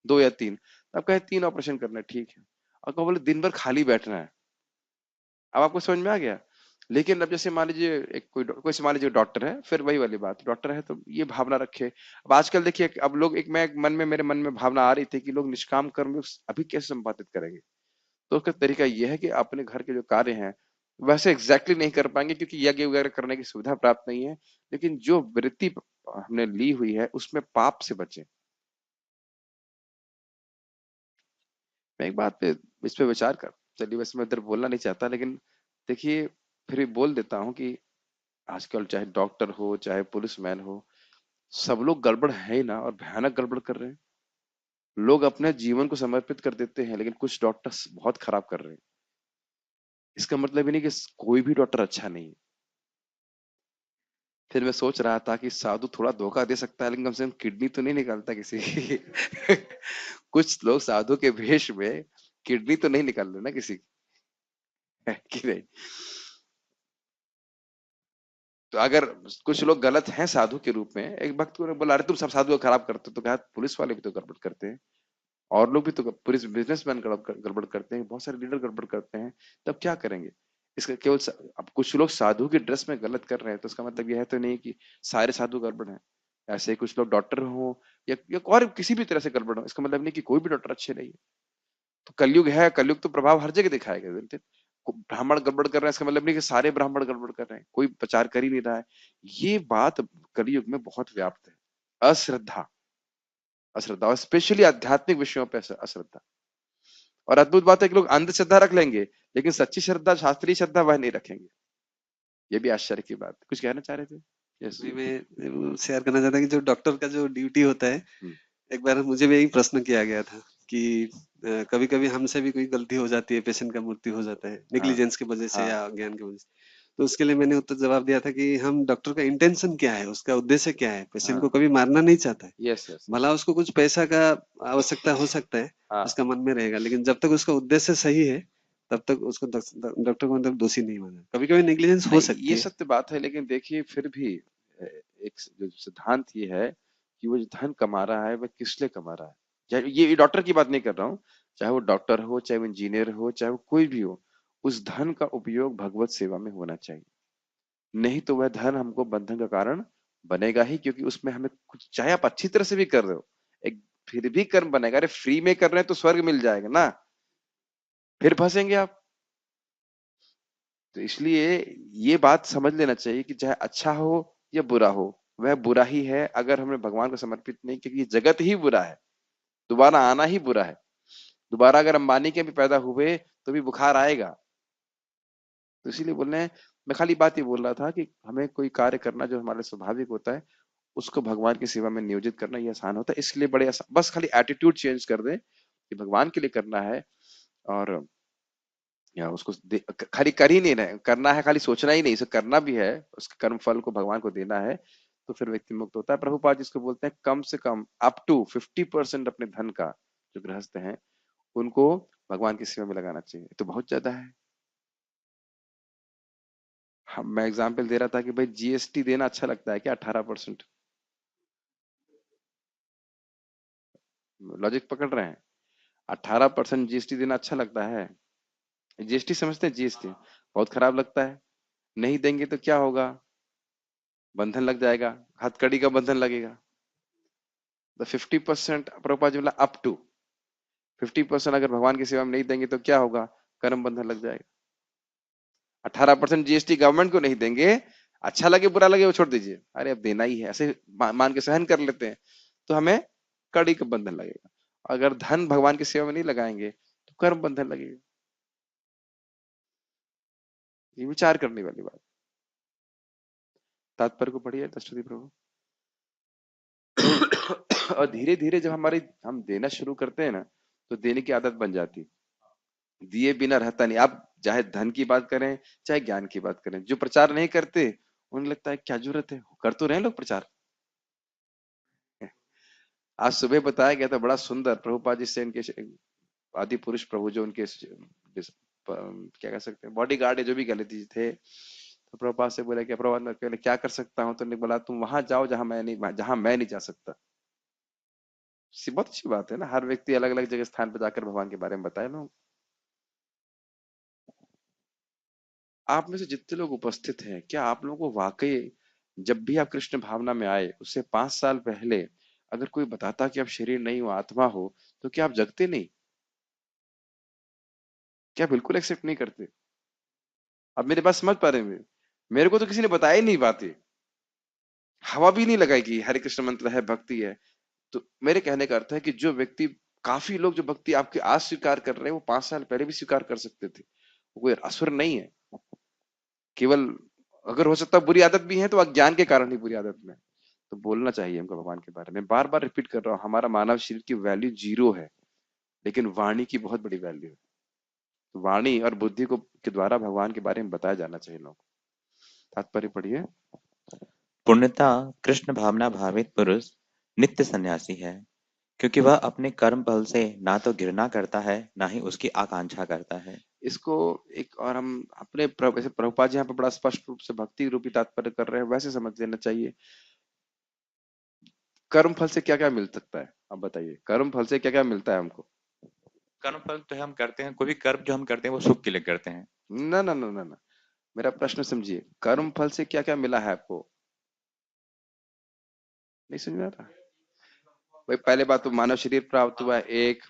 2 या 3, तो आप कहे 3 ऑपरेशन करना है, ठीक है। और कहो बोले दिन भर खाली बैठना है, अब आपको समझ में आ गया। लेकिन अब जैसे मान लीजिए एक कोई मान लीजिए डॉक्टर है, फिर वही वाली बात, डॉक्टर है तो ये भावना रखे। अब आजकल देखिए, अब लोग एक, मैं मन में, मेरे मन में भावना आ रही थी कि लोग निष्काम कर्म अभी कैसे संपादित करेंगे। तो उसका तरीका यह है कि अपने घर के जो कार्य हैं वैसे एग्जैक्टली नहीं कर पाएंगे, क्योंकि यज्ञ वगैरह करने की सुविधा प्राप्त नहीं है, लेकिन जो वृत्ति हमने ली हुई है उसमें पाप से बचे। मैं एक बात पे, इस पे विचार कर, चलिए वैसे मैं इधर बोलना नहीं चाहता, लेकिन देखिए फिर भी बोल देता हूँ कि आजकल चाहे डॉक्टर हो चाहे पुलिसमैन हो, सब लोग गड़बड़ है ही ना, और भयानक गड़बड़ कर रहे हैं। लोग अपने जीवन को समर्पित कर देते हैं, लेकिन कुछ डॉक्टर्स बहुत खराब कर रहे हैं। इसका मतलब ही नहीं कि कोई भी डॉक्टर अच्छा नहीं है। फिर मैं सोच रहा था कि साधु थोड़ा धोखा दे सकता है, लेकिन कम से कम किडनी तो नहीं निकालता किसी की। कुछ लोग साधु के वेश में किडनी तो नहीं निकाल रहे ना किसी की, है कि नहीं? तो अगर कुछ लोग गलत हैं साधु के रूप में, एक भक्त को बोला, अरे तुम सब साधु को खराब करते हो, तो कहा पुलिस वाले भी तो गड़बड़ करते हैं, और लोग भी तो, पुलिस बिजनेसमैन गड़बड़ करते हैं, बहुत सारे लीडर गड़बड़ करते हैं, तब क्या करेंगे? इसका केवल अब कुछ लोग साधु की ड्रेस में गलत कर रहे हैं, तो इसका मतलब यह तो नहीं कि सारे साधु गड़बड़ हैं। ऐसे ही कुछ लोग डॉक्टर हो या और किसी भी तरह से गड़बड़ हो, इसका मतलब नहीं कि कोई भी डॉक्टर अच्छे नहीं है। तो कलयुग है, कलयुग तो प्रभाव हर जगह दिखाएगा दिन दिन। ब्राह्मण गड़बड़ कर रहे हैं, इसका मतलब नहीं कि सारे ब्राह्मण गड़बड़ कर रहे हैं, कोई प्रचार कर ही नहीं रहा है। ये बात कलयुग में बहुत व्याप्त है, अश्रद्धा, अश्रद्धा, और स्पेशली आध्यात्मिक विषयों पे अश्रद्धा। और अद्भुत बात है कि लोग अंधश्रद्धा रख लेंगे, लेकिन सच्ची श्रद्धा, शास्त्रीय श्रद्धा वह नहीं रखेंगे। ये भी आश्चर्य की बात। कुछ कहना चाह रहे थे? यस। जी, मैं शेयर करना चाहता कि जो डॉक्टर का जो ड्यूटी होता है, हम्म, एक बार मुझे भी यही प्रश्न किया गया था कि कभी-कभी हमसे भी कोई गलती हो जाती है, पेशेंट का मृत्यु हो जाता है, हाँ नेग्लिजेंस की वजह से हाँ या अज्ञान की वजह से। तो उसके लिए मैंने उत्तर जवाब दिया था कि हम डॉक्टर का इंटेंशन क्या है, उसका उद्देश्य क्या है? पेशेंट को हाँ, कभी मारना नहीं चाहता है। यस यस, भला उसको कुछ पैसा का आवश्यकता हो सकता है, हाँ उसका मन में रहेगा, लेकिन जब तक उसका उद्देश्य सही है, तब तक उसको डॉक्टर को मतलब दोषी नहीं माना। कभी-कभी नेग्लिजेंस हो नहीं, सकती ये है। सत्य बात है, लेकिन देखिए फिर भी एक जो सिद्धांत ये है कि वो जो धन कमा रहा है वह किस लिए कमा रहा है। ये डॉक्टर की बात नहीं कर रहा हूँ, चाहे वो डॉक्टर हो, चाहे वो इंजीनियर हो, चाहे वो कोई भी हो, उस धन का उपयोग भगवत सेवा में होना चाहिए। नहीं तो वह धन हमको बंधन का कारण बनेगा ही, क्योंकि उसमें हमें कुछ, चाहे आप अच्छी तरह से भी कर रहे हो, एक फिर भी कर्म बनेगा। अरे फ्री में कर रहे हैं तो स्वर्ग मिल जाएगा ना, फिर फंसेंगे आप। तो इसलिए ये बात समझ लेना चाहिए कि चाहे अच्छा हो या बुरा हो, वह बुरा ही है अगर हमने भगवान को समर्पित नहीं, क्योंकि ये जगत ही बुरा है, दोबारा आना ही बुरा है। दोबारा अगर अंबानी के भी पैदा हुए तो भी बुखार आएगा। तो इसीलिए बोल रहे हैं, मैं खाली बात ये बोल रहा था कि हमें कोई कार्य करना जो हमारे स्वाभाविक होता है, उसको भगवान की सेवा में नियोजित करना ये आसान होता है। इसलिए बड़े आसान, बस खाली एटीट्यूड चेंज कर दें कि भगवान के लिए करना है, और या उसको खाली कर ही नहीं रहे, करना है, खाली सोचना ही नहीं, इसे करना भी है, उसके कर्म फल को भगवान को देना है, तो फिर व्यक्ति मुक्त होता है। प्रभुपाद जिसको बोलते हैं कम से कम अप टू 50% अपने धन का, जो गृहस्थ हैं, उनको भगवान की सेवा में लगाना चाहिए। तो बहुत ज्यादा है। मैं एग्जाम्पल दे रहा था कि भाई जीएसटी देना अच्छा लगता है क्या? 18%। लॉजिक पकड़ रहे हैं? 18% जीएसटी देना अच्छा लगता है? जीएसटी समझते हैं? जीएसटी बहुत खराब लगता है। नहीं देंगे तो क्या होगा? बंधन लग जाएगा, हथकड़ी का बंधन लगेगा। तो 50% प्रभुपाद जी बोला अप टू 50% अगर भगवान की सेवा में नहीं देंगे तो क्या होगा? कर्म बंधन लग जाएगा। 18% जीएसटी गवर्नमेंट को नहीं देंगे, अच्छा लगे बुरा लगे वो छोड़ दीजिए, अरे अब देना ही है, ऐसे मान के सहन कर लेते हैं, तो हमें कड़ी का बंधन लगेगा। अगर धन भगवान की सेवा में नहीं लगाएंगे तो कर्म बंधन लगेगा। ये विचार करने वाली बात। तात्पर्य को पढ़िए दशरथी प्रभु। और धीरे धीरे जब हम देना शुरू करते हैं ना, तो देने की आदत बन जाती है। दिए बिना रहता नहीं। आप चाहे धन की बात करें, चाहे ज्ञान की बात करें, जो प्रचार नहीं करते उन्हें लगता है क्या जरूरत है, कर तो रहे लोग प्रचार। आज सुबह बताया गया था बड़ा सुंदर, प्रभुपाद जी से इनके आदि पुरुष प्रभु जो उनके क्या कह सकते हैं बॉडी गार्ड है, जो भी कह लेती थे, तो प्रभुपाद से बोला कि प्रभुपाद मैं क्या कर सकता हूँ, तो उन्होंने बोला तुम वहां जाओ जहां मैं नहीं जा सकता। बहुत अच्छी बात है ना, हर व्यक्ति अलग अलग जगह स्थान पर जाकर भगवान के बारे में बताए लोग। आप में से जितने लोग उपस्थित हैं, क्या आप लोगों को वाकई जब भी आप कृष्ण भावना में आए उससे 5 साल पहले अगर कोई बताता कि आप शरीर नहीं हो आत्मा हो, तो क्या आप जगते नहीं? क्या बिल्कुल एक्सेप्ट नहीं करते? अब मेरे पास समझ पा रहे हैं? मेरे को तो किसी ने बताया ही नहीं बातें, हवा भी नहीं लगाई कि हरे कृष्ण मंत्र है, भक्ति है। तो मेरे कहने का अर्थ है कि जो व्यक्ति, काफी लोग जो भक्ति आपके आज स्वीकार कर रहे हैं, वो 5 साल पहले भी स्वीकार कर सकते थे। वो कोई असुर नहीं है, केवल अगर हो सकता है बुरी आदत भी है तो अज्ञान के कारण ही बुरी आदत में। तो बोलना चाहिए हमको भगवान के बारे में। बार बार रिपीट कर रहा हूँ, हमारा मानव शरीर की वैल्यू 0 है, लेकिन वाणी की बहुत बड़ी वैल्यू है। तो वाणी और बुद्धि को के द्वारा भगवान के बारे में बताया जाना चाहिए लोगों को। तात्पर्य पढ़िए। पूर्णतः कृष्ण भावना भावित पुरुष नित्य सन्यासी है, क्योंकि वह अपने कर्म फल से ना तो घृणा करता है, ना ही उसकी आकांक्षा करता है। इसको एक और हम अपने वैसे प्रभुपाद जी यहाँ पे बड़ा स्पष्ट रूप से भक्ति रूपी तात्पर्य कर रहे हैं, वैसे समझ लेना चाहिए। कर्म फल से क्या क्या मिल सकता है? अब बताइए, कर्म फल से क्या क्या मिलता है हमको? कर्म फल जो हम करते हैं, कोई भी कर्म जो हम करते हैं वो सुख के लिए करते हैं। ना ना ना ना ना, मेरा प्रश्न समझिए, कर्म फल से क्या क्या मिला है आपको? नहीं समझ में आ रहा? भाई पहले बात तो मानव शरीर प्राप्त हुआ है, एक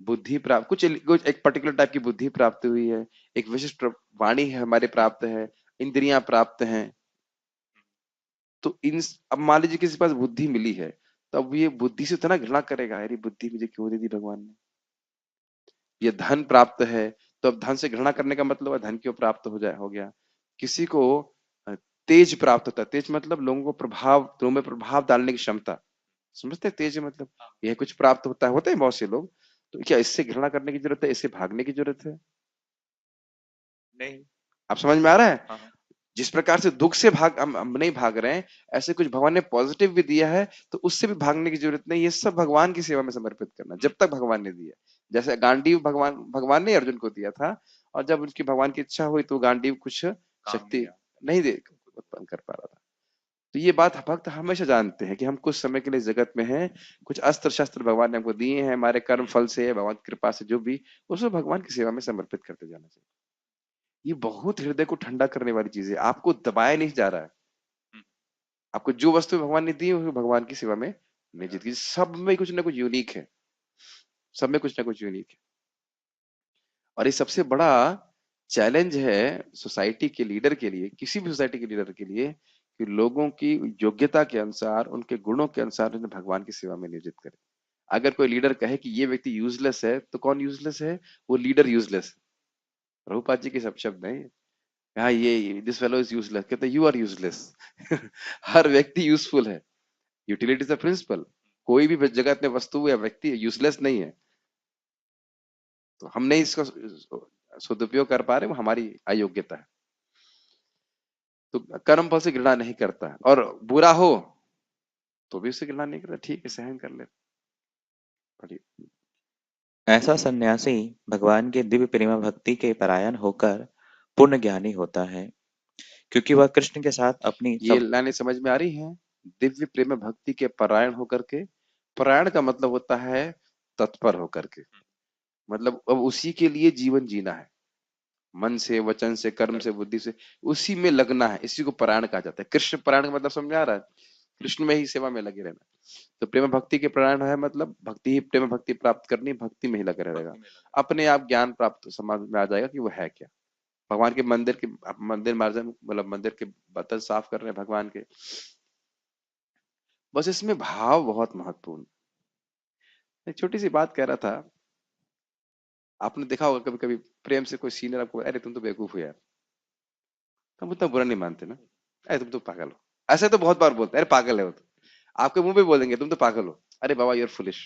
बुद्धि प्राप्त, कुछ एक पर्टिकुलर टाइप की बुद्धि प्राप्त हुई है, एक विशिष्ट वाणी है हमारे प्राप्त है, इंद्रियां प्राप्त हैं। तो इन, अब मान लीजिए किसी के पास बुद्धि मिली है, तो अब ये बुद्धि से उतना घृणा करेगा, अरे बुद्धि मुझे क्यों दे दी भगवान ने। ये धन प्राप्त है, तो अब धन से घृणा करने का मतलब है धन क्यों प्राप्त हो गया। किसी को तेज प्राप्त होता है, तेज मतलब लोगों को लोगों में प्रभाव डालने की क्षमता, समझते हैं तेज मतलब यह कुछ प्राप्त होता है, होते हैं बहुत से लोग। तो क्या इससे घृणा करने की जरूरत है, इससे भागने की जरूरत है? नहीं। आप समझ में आ रहा है? हाँ। जिस प्रकार से दुख से हम नहीं भाग रहे हैं, ऐसे कुछ भगवान ने पॉजिटिव भी दिया है, तो उससे भी भागने की जरूरत नहीं। ये सब भगवान की सेवा में समर्पित करना, जब तक भगवान ने दिया। जैसे गांडीव भगवान भगवान ने अर्जुन को दिया था, और जब उनकी भगवान की इच्छा हुई तो गांडीव कुछ शक्ति नहीं दे उत्पन्न कर पा रहा था। तो ये बात भक्त हमेशा जानते हैं कि हम कुछ समय के लिए जगत में हैं, कुछ अस्त्र शस्त्र भगवान ने हमको दिए हैं, हमारे कर्म फल से, भगवान की कृपा से जो भी, उसको भगवान की सेवा में समर्पित करते जाना चाहिए। ये बहुत हृदय को ठंडा करने वाली चीज है। आपको दबाया नहीं जा रहा है। आपको जो वस्तु भगवान ने दी है वो भगवान की सेवा में नियोजित की। सब में कुछ ना कुछ यूनिक है, सब में कुछ ना कुछ यूनिक है। और ये सबसे बड़ा चैलेंज है सोसाइटी के लीडर के लिए, किसी भी सोसाइटी के लीडर के लिए, कि लोगों की योग्यता के अनुसार, उनके गुणों के अनुसार उन्हें भगवान की सेवा में नियोजित करे। अगर कोई लीडर कहे कि ये व्यक्ति यूजलेस है, तो कौन यूजलेस है? वो लीडर यूजलेस है। प्रभुपाद जी के सब शब्द हैं। हाँ, ये दिस फेलो इज यूजलेस, कहते यू आर यूजलेस। हर व्यक्ति यूजफुल है। Utility is the principle. कोई भी जगत में वस्तु या व्यक्ति यूजलेस नहीं है। तो हम नहीं इसको सदुपयोग कर पा रहे, वो हमारी अयोग्यता है। तो कर्म फल से घृणा नहीं करता, और बुरा हो तो भी उससे घृणा नहीं करता, ठीक है, सहन कर ले। पढ़िए। ऐसा सन्यासी भगवान के दिव्य प्रेम भक्ति के परायण होकर पूर्ण ज्ञानी होता है, क्योंकि वह कृष्ण के साथ अपनी ये सब लाइनें समझ में आ रही हैं? दिव्य प्रेम भक्ति के परायण होकर के। परायण का मतलब होता है तत्पर होकर के, मतलब अब उसी के लिए जीवन जीना है, मन से, वचन से, कर्म से, बुद्धि से, उसी में लगना है। इसी को परायण कहा जाता है। कृष्ण परायण का मतलब समझ आ रहा है? कृष्ण में ही सेवा में लगे रहना। तो प्रेम भक्ति के परायण है मतलब भक्ति ही, प्रेम भक्ति प्राप्त करनी, भक्ति में ही लगे रहेगा। अपने आप ज्ञान प्राप्त समझ में आ जाएगा कि वो है क्या। भगवान के मंदिर मार्जन, मतलब मंदिर के बर्तन साफ कर रहे हैं भगवान के, बस इसमें भाव बहुत महत्वपूर्ण। एक छोटी सी बात कह रहा था, आपने देखा होगा कभी कभी प्रेम से कोई सीनियर आपको, अरे तुम तो बेवकूफ हो यार, तुम उतना बुरा नहीं मानते ना, अरे तुम तो पागल हो, ऐसे तो बहुत बार बोलते हैं, अरे पागल है वो तो, आपके मुंह पे बोलेंगे तुम तो पागल हो, अरे बाबा you are foolish,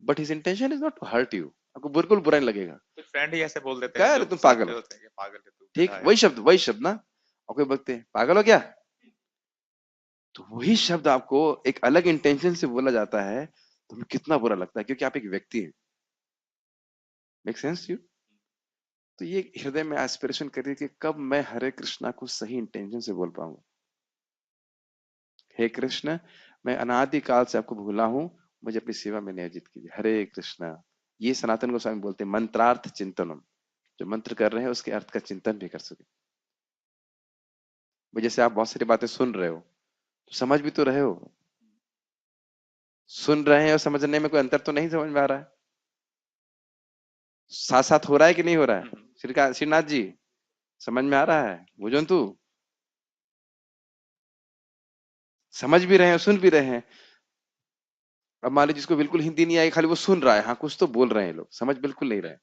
but his intention is not to hurt you. आपको बिल्कुल बुरा नहीं लगेगा, कुछ फ्रेंड ही ऐसे बोल देते क्या हैं अरे जो तुम साथ पागल में हो, होते हैं कि पागल है तू, ठीक, गधा है। वही शब्द ना, और कोई बोलते हैं पागल हो क्या, तो वही शब्द आपको एक अलग इंटेंशन से बोला जाता है, तो हमें कितना बुरा लगता है, क्योंकि आप एक व्यक्ति हैं। Make sense you? तो ये हृदय में एस्पिरेशन करिए कि कब मैं हरे कृष्णा को सही इंटेंशन से बोल पाऊंगा। हे कृष्ण, मैं अनादि काल से आपको भूला हूं, मुझे अपनी सेवा में नियोजित कीजिए। हरे कृष्णा, ये सनातन गोस्वामी बोलते हैं मंत्रार्थ चिंतनम, जो मंत्र कर रहे हैं उसके अर्थ का चिंतन भी कर सके। जैसे आप बहुत सारी बातें सुन रहे हो, तो समझ भी तो रहे हो, सुन रहे हैं और समझने में कोई अंतर तो नहीं समझ में आ रहा है, साथ साथ हो रहा है कि नहीं हो रहा है? श्रीनाथ जी, समझ में आ रहा है? बुझंतु, समझ भी रहे हैं, सुन भी रहे हैं। अब मान लीजिए जिसको बिल्कुल हिंदी नहीं आई, खाली वो सुन रहा है, हाँ कुछ तो बोल रहे हैं लोग, समझ बिल्कुल नहीं रहे।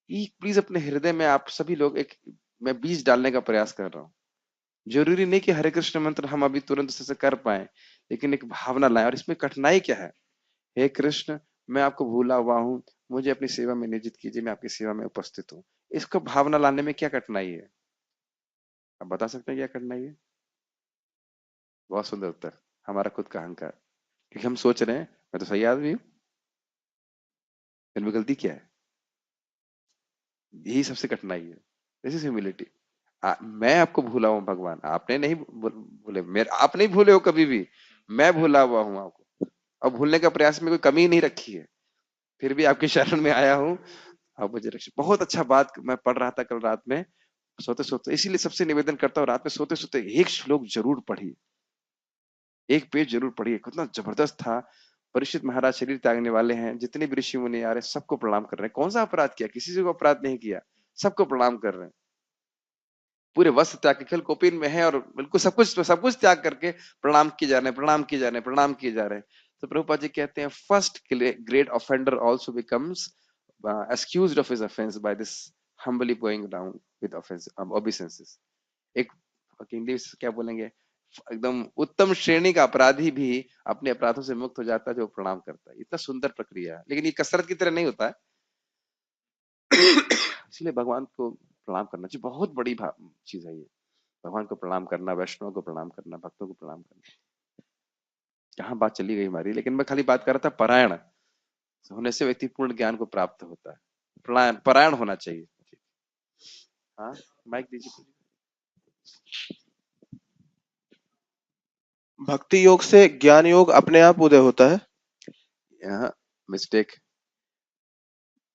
ये प्लीज अपने हृदय में आप सभी लोग एक, मैं बीज डालने का प्रयास कर रहा हूँ। जरूरी नहीं कि हरे कृष्ण मंत्र हम अभी तुरंत से कर पाए, लेकिन एक भावना लाएं। और इसमें कठिनाई क्या है? हे कृष्ण, मैं आपको भूला हुआ हूँ, मुझे अपनी सेवा में नियोजित कीजिए, मैं आपकी सेवा में उपस्थित हूँ। इसको भावना लाने में क्या कठिनाई है? आप बता सकते हैं क्या कठिनाई है? बहुत सुंदर उत्तर, हमारा खुद का अहंकार। क्योंकि हम सोच रहे हैं मैं तो सही आदमी हूँ, इनमें गलती क्या है? यही सबसे कठिनाई है। This is humility. मैं आपको भूला हूँ भगवान, आपने नहीं भूले, मेरे आप नहीं भूले हो कभी भी, मैं भूला हुआ हूँ आपको, और भूलने का प्रयास में कोई कमी नहीं रखी है, फिर भी आपकी शरण में आया हूँ, आप मुझे रक्षित। बहुत अच्छा बात मैं पढ़ रहा था कल रात में सोते सोते, इसीलिए सबसे निवेदन करता हूँ, रात में सोते सोते एक श्लोक जरूर पढ़िए, एक पेज जरूर पढ़िए। कितना जबरदस्त था। परीक्षित महाराज शरीर त्यागने वाले हैं, जितने भी ऋषि मुनि आ रहे हैं सबको प्रणाम कर रहे हैं। कौन सा अपराध किया? किसी से को अपराध नहीं किया, सबको प्रणाम कर रहे हैं। पूरे वस्त्र त्याग के, केवल कौपीन में है, और बिल्कुल सब कुछ त्याग करके प्रणाम किए जा रहे हैं, प्रणाम किए जा रहे हैं, प्रणाम किए जा रहे हैं। तो प्रभुपाद जी कहते हैं first great offender also becomes excused of his offense by this humbly going down with offense obeisances। एक इंग्लिश क्या बोलेंगे, एकदम उत्तम श्रेणी का अपराधी भी अपने अपराधों से मुक्त हो जाता है जो प्रणाम करता है। इतना सुंदर प्रक्रिया है, लेकिन ये कसरत की तरह नहीं होता है। इसलिए भगवान को प्रणाम करना चाहिए, बहुत बड़ी चीज है ये। भगवान को प्रणाम करना, वैष्णव को प्रणाम करना, भक्तों को प्रणाम करना। कहाँ बात चली गई हमारी, लेकिन मैं खाली बात कर रहा था परायण होने से व्यक्ति पूर्ण ज्ञान को प्राप्त होता है। परायण होना चाहिए। हाँ, माइक दीजिए। भक्ति योग से ज्ञान योग अपने आप उदय होता है। यहाँ मिस्टेक,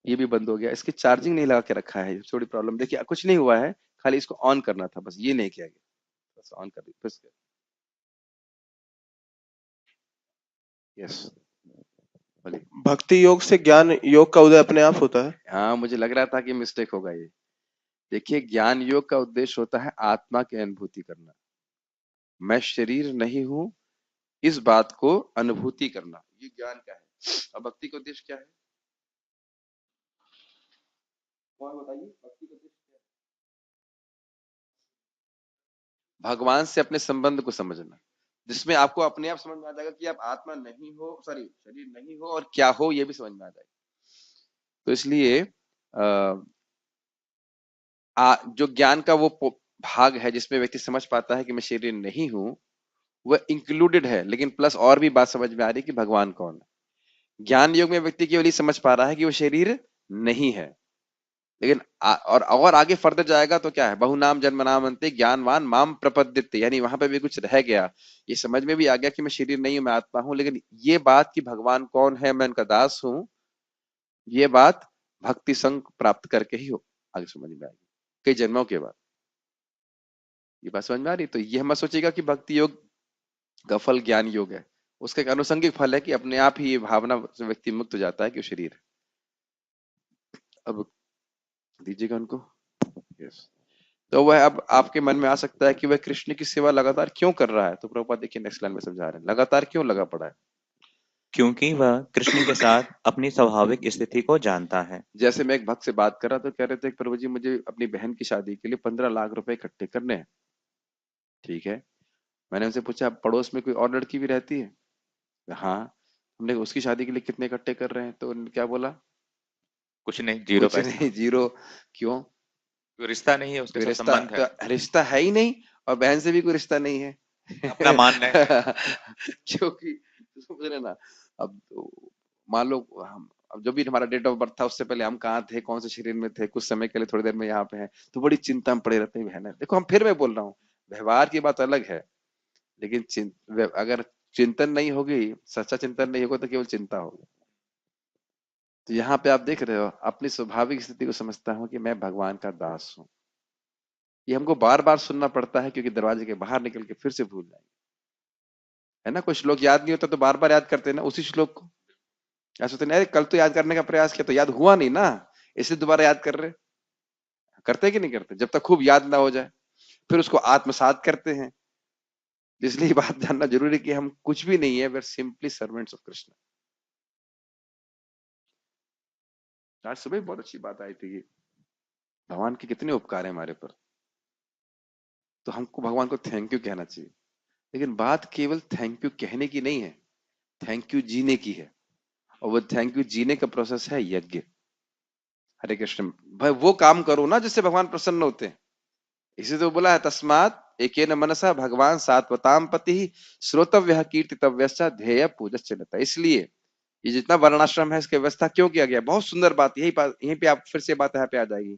ये भी बंद हो गया। इसकी चार्जिंग नहीं लगा के रखा है, थोड़ी प्रॉब्लम। देखिए कुछ नहीं हुआ है, खाली इसको ऑन करना था, बस ये नहीं किया गया। बस ऑन कर दी, बस। यस, बोलिए। भक्ति योग से ज्ञान योग का उदय अपने आप होता है। हाँ, मुझे लग रहा था कि मिस्टेक होगा ये। देखिए, ज्ञान योग का उद्देश्य होता है आत्मा की अनुभूति करना। मैं शरीर नहीं हूं, इस बात को अनुभूति करना, ये ज्ञान का है। और भक्ति का उद्देश्य क्या है? कौन बताइए, भक्ति का उद्देश्य क्या है? भगवान से अपने संबंध को समझना, जिसमें आपको अपने आप समझ में आ जाएगा कि आप आत्मा नहीं हो, सॉरी शरीर नहीं हो, और क्या हो ये भी समझ में आ जाएगा। तो इसलिए जो ज्ञान का वो भाग है जिसमें व्यक्ति समझ पाता है कि मैं शरीर नहीं हूं, वह इंक्लूडेड है। लेकिन प्लस और भी बात समझ में आ रही है कि भगवान कौन है। ज्ञान योग में व्यक्ति केवल ये समझ पा रहा है कि वो शरीर नहीं है, लेकिन और आगे फर्दर जाएगा तो क्या है, बहुनाम जन्म नाम अंते ज्ञानवान माम प्रपद्यते, यानी वहां पे भी कुछ रह गया। ये समझ में भी आ गया कि मैं शरीर नहीं हूं, मैं आत्मा हूं, लेकिन ये बात कि भगवान कौन है, मैं उनका दास हूं, ये बात भक्ति संग प्राप्त करके ही हो आगे समझ में आएगी, कई जन्मों के बाद। ये बात समझ में आ रही? तो ये हम सोचेगा कि भक्ति योग का फल ज्ञान योग है, उसका एक अनुसंगिक फल है कि अपने आप ही ये भावना से व्यक्ति मुक्त हो जाता है कि वो शरीर है। अब दीजिएगा उनको। यस। तो वह अब आपके मन में आ सकता है कि वह कृष्ण की सेवा लगातार क्यों कर रहा है। तो प्रभुपाद देखिए नेक्स्ट लाइन में समझा रहे हैं, लगातार क्यों लगा पड़ा है। क्योंकि वह कृष्ण के साथ अपनी स्वाभाविक स्थिति को जानता है। जैसे मैं एक भक्त से बात कर रहा तो कह रहे थे, प्रभु जी मुझे अपनी बहन की शादी के लिए 15 लाख रुपए इकट्ठे करने हैं। ठीक है, मैंने उनसे पूछा पड़ोस में कोई और लड़की भी रहती है? हाँ। हमने उसकी शादी के लिए कितने इकट्ठे कर रहे हैं? तो उन्होंने क्या बोला? कुछ नहीं, जीरो कुछ पैसा। नहीं, जीरो। क्यों? कोई रिश्ता नहीं है, उसके कोई साथ रिश्ता संबंध है, तो रिश्ता है ही नहीं, और बहन से भी कोई रिश्ता नहीं है। अपना मान रहे हैं। क्योंकि समझ रहे ना, अब मान लो हम, अब जो भी हमारा डेट ऑफ बर्थ था उससे पहले हम कहाँ थे, कौन से शरीर में थे, कुछ समय के लिए थोड़ी देर में यहाँ पे हैं, तो बड़ी चिंता में पड़े रहते हैं बहन। देखो हम फिर मैं बोल रहा हूँ, व्यवहार की बात अलग है, लेकिन अगर चिंतन नहीं होगी, सच्चा चिंतन नहीं होगा तो केवल चिंता होगी। तो यहाँ पे आप देख रहे हो, अपनी स्वाभाविक स्थिति को समझता हूँ कि मैं भगवान का दास हूँ। ये हमको बार बार सुनना पड़ता है, क्योंकि दरवाजे के बाहर निकल के फिर से भूल जाएंगे, है ना। कुछ श्लोक याद नहीं होता तो बार बार याद करते हैं ना उसी श्लोक को। क्या सोचते हैं, अरे कल तो याद करने का प्रयास किया तो याद हुआ नहीं ना, इसलिए दोबारा याद कर रहे। करते कि नहीं करते? जब तक खूब याद ना हो जाए फिर उसको आत्मसात करते हैं। इसलिए बात जानना जरूरी कि हम कुछ भी नहीं है, we are simply servants of Krishna. आज सुबह बहुत अच्छी बात आई थी, भगवान के कितने उपकार है हमारे पर, तो हमको भगवान को थैंक यू कहना चाहिए। लेकिन बात केवल थैंक यू कहने की नहीं है, थैंक यू जीने की है। और वो थैंक यू जीने का प्रोसेस है यज्ञ। हरे कृष्ण, भाई वो काम करो ना जिससे भगवान प्रसन्न होते हैं। इसी तो बोला है, तस्मात एकेन मनसा भगवान सात्वताम पति श्रोतव्य कीर्तितव्य ध्येय पूजश्चलता। इसलिए ये जितना वर्णाश्रम है इसकी व्यवस्था क्यों किया गया, बहुत सुंदर बात, यहीं पे आप फिर से बात यहाँ पे आ जाएगी।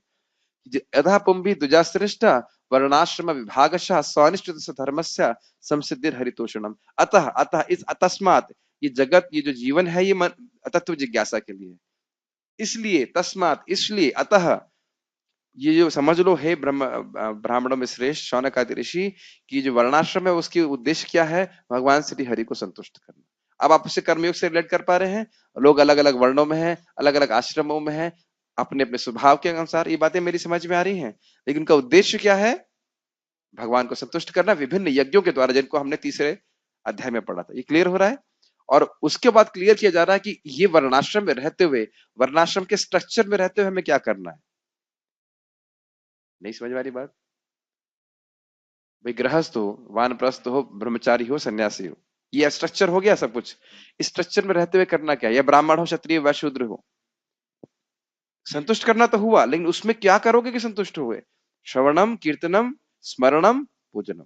यथा पुंभी द्विजाश्रेष्ठ वर्णाश्रम विभागशः स्वनिष्ठित धर्मस्य संसिद्धिर हरितोषणम। अतः अतः इस अतस्मात, ये जगत, ये जो जीवन है, ये तत्व जिज्ञासा के लिए। इसलिए तस्मात, इसलिए, अतः, ये जो समझ लो, हे ब्राह्मणों में श्रेष्ठ शौनक आदि ऋषि, की जो वर्णाश्रम है उसकी उद्देश्य क्या है, भगवान श्री हरि को संतुष्ट करना। अब आप उसे कर्मयोग से रिलेट कर पा रहे हैं। लोग अलग अलग वर्णों में हैं, अलग अलग आश्रमों में हैं, अपने अपने स्वभाव के अनुसार ये बातें मेरी समझ में आ रही हैं, लेकिन उनका उद्देश्य क्या है, भगवान को संतुष्ट करना विभिन्न यज्ञों के द्वारा, जिनको हमने तीसरे अध्याय में पढ़ा था। ये क्लियर हो रहा है। और उसके बाद क्लियर किया जा रहा है कि ये वर्णाश्रम में रहते हुए, वर्णाश्रम के स्ट्रक्चर में रहते हुए हमें क्या करना है। नहीं समझ में आ रही बात? भाई गृहस्थ हो, वानप्रस्थ हो, ब्रह्मचारी हो, सन्यासी हो, ये स्ट्रक्चर हो गया सब कुछ। इस स्ट्रक्चर में रहते हुए करना क्या है, या ब्राह्मण हो, क्षत्रिय, वैश्य, शूद्र हो, संतुष्ट करना तो हुआ, लेकिन उसमें क्या करोगे कि संतुष्ट हुए? श्रवणम, कीर्तनम, स्मरणम, पूजनम।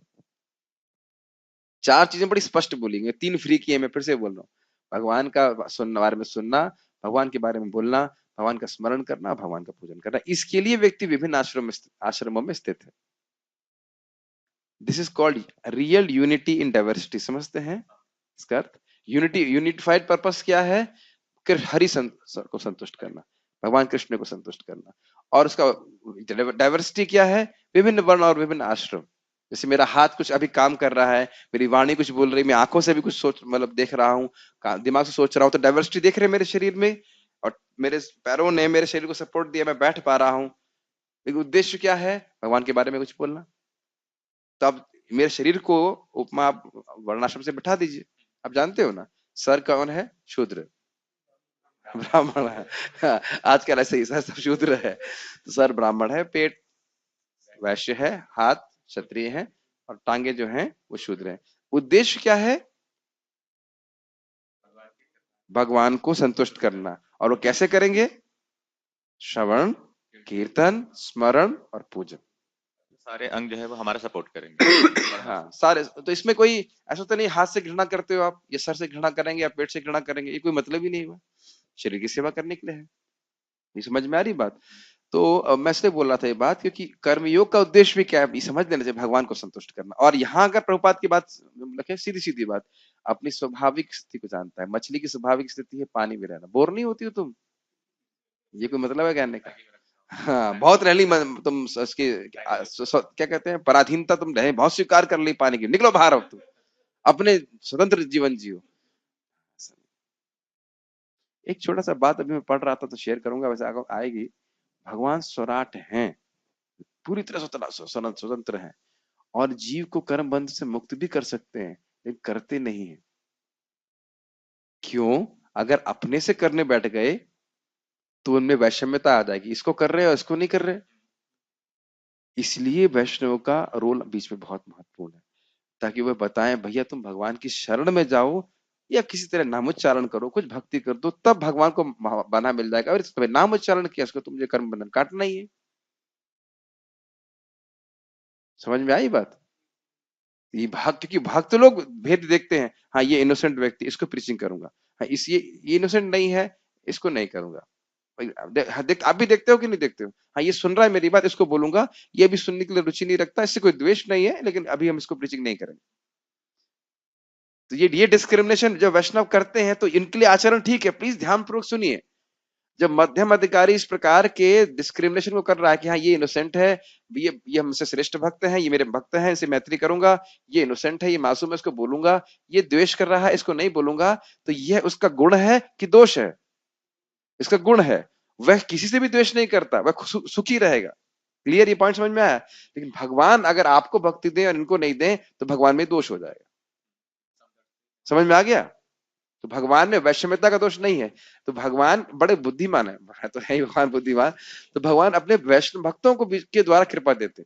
चार चीजें बड़ी स्पष्ट बोली, 3 फ्री किए, मैं फिर से बोल रहा हूँ। भगवान का बारे में सुनना, भगवान के बारे में बोलना, भगवान का स्मरण करना, भगवान का पूजन करना। इसके लिए व्यक्ति विभिन्न आश्रमों में स्थित है। This is called real unity in diversity. समझते हैं इसका अर्थ? यूनिटी, यूनिफाइड पर्पस क्या है? हरि को संतुष्ट करना, भगवान कृष्ण को संतुष्ट करना। और उसका डाइवर्सिटी क्या है? विभिन्न वर्ण और विभिन्न आश्रम। जैसे मेरा हाथ कुछ अभी काम कर रहा है, मेरी वाणी कुछ बोल रही है, मैं आंखों से भी कुछ सोच मतलब देख रहा हूँ, दिमाग से सोच रहा हूँ, तो डाइवर्सिटी देख रहे हैं मेरे शरीर में। और मेरे पैरों ने मेरे शरीर को सपोर्ट दिया, मैं बैठ पा रहा हूँ। लेकिन उद्देश्य क्या है? भगवान के बारे में कुछ बोलना। तब मेरे शरीर को उपमा आप वर्णाश्रम से बिठा दीजिए। आप जानते हो ना, सर कौन है? शूद्र, ब्राह्मण है। हाँ, आजकल ऐसे ही सर सब शूद्र है। तो सर ब्राह्मण है, पेट वैश्य है, हाथ क्षत्रिय है, और टांगे जो हैं वो शूद्र हैं। उद्देश्य क्या है? भगवान को संतुष्ट करना। और वो कैसे करेंगे? श्रवण, कीर्तन, स्मरण और पूजन। सारे अंग जो है वो हमारा सपोर्ट करेंगे। हाँ, सारे। तो इसमें कोई ऐसा तो नहीं हाथ से घृणा करते हो आप, या सर से घृणा करेंगे या पेट से घृणा करेंगे, ये कोई मतलब ही नहीं हुआ। शरीर की सेवा करने के लिए है। ये समझ में आ रही बात? तो मैं इसलिए बोल रहा था ये बात, क्योंकि कर्मयोग का उद्देश्य भी क्या है, ये समझ लेना चाहिए, भगवान को संतुष्ट करना। और यहाँ अगर प्रभुपाद की बात लगे, सीधी सीधी बात, अपनी स्वाभाविक स्थिति को जानता है। मछली की स्वाभाविक स्थिति है पानी में रहना। बोर नहीं होती हो तुम? ये कोई मतलब है कहने का? हाँ, बहुत रह ली तुम उसकी क्या कहते हैं, पराधीनता तुम रहे, बहुत स्वीकार कर ली पानी की। निकलो बाहर, अब तुम अपने स्वतंत्र जीवन जियो। एक छोटा सा बात अभी मैं पढ़ रहा था तो शेयर करूंगा, वैसे आएगी। भगवान स्वराट हैं, पूरी तरह स्वतंत्र हैं, और जीव को कर्म बंध से मुक्त भी कर सकते हैं, लेकिन करते नहीं है। क्यों? अगर अपने से करने बैठ गए तो उनमें वैषम्यता आ जाएगी, इसको कर रहे हैं और इसको नहीं कर रहे। इसलिए वैष्णव का रोल बीच में बहुत महत्वपूर्ण है, ताकि वह बताएं भैया तुम भगवान की शरण में जाओ, या किसी तरह नामोच्चारण करो, कुछ भक्ति कर दो, तब भगवान को बना मिल जाएगा। और इसमें नामोच्चारण किया, इसको तुम कर्म बंधन काटना ही है। समझ में आई बात? ये भक्त, क्योंकि भक्त लोग भेद देखते हैं। हाँ, ये इनोसेंट व्यक्ति, इसको प्रीचिंग करूंगा। हाँ, ये इनोसेंट नहीं है, इसको नहीं करूंगा। आप भी देखते हो कि नहीं देखते हो? हाँ, ये सुन रहा है मेरी बात, इसको बोलूंगा। ये भी सुनने के लिए रुचि नहीं रखता, इससे कोई द्वेष नहीं है, लेकिन अभी हम इसको प्रीचिंग नहीं करेंगे। तो ये डिस्क्रिमिनेशन जो वैष्णव करते हैं, तो इनके लिए आचरण ठीक है। प्लीज ध्यानपूर्वक सुनिए। जब मध्यम अधिकारी इस प्रकार के डिस्क्रिमिनेशन को कर रहा है कि हाँ ये इनोसेंट है, ये हमसे श्रेष्ठ भक्त हैं, ये मेरे भक्त हैं, इसे मैत्री करूंगा, ये इनोसेंट है, ये मासूम है, इसको बोलूंगा, ये द्वेष कर रहा है, इसको नहीं बोलूंगा, तो यह उसका गुण है कि दोष है? इसका गुण है। वह किसी से भी द्वेष नहीं करता, वह सुखी रहेगा। क्लियर? ये पॉइंट समझ में आया? लेकिन भगवान अगर आपको भक्ति दें और इनको नहीं दें, तो भगवान में दोष हो जाएगा। समझ में आ गया? तो भगवान में वैषम्यता का दोष नहीं है। तो भगवान बड़े बुद्धिमान है, तो है ही भगवान बुद्धिमान। तो भगवान अपने वैष्णव भक्तों को के द्वारा कृपा देते।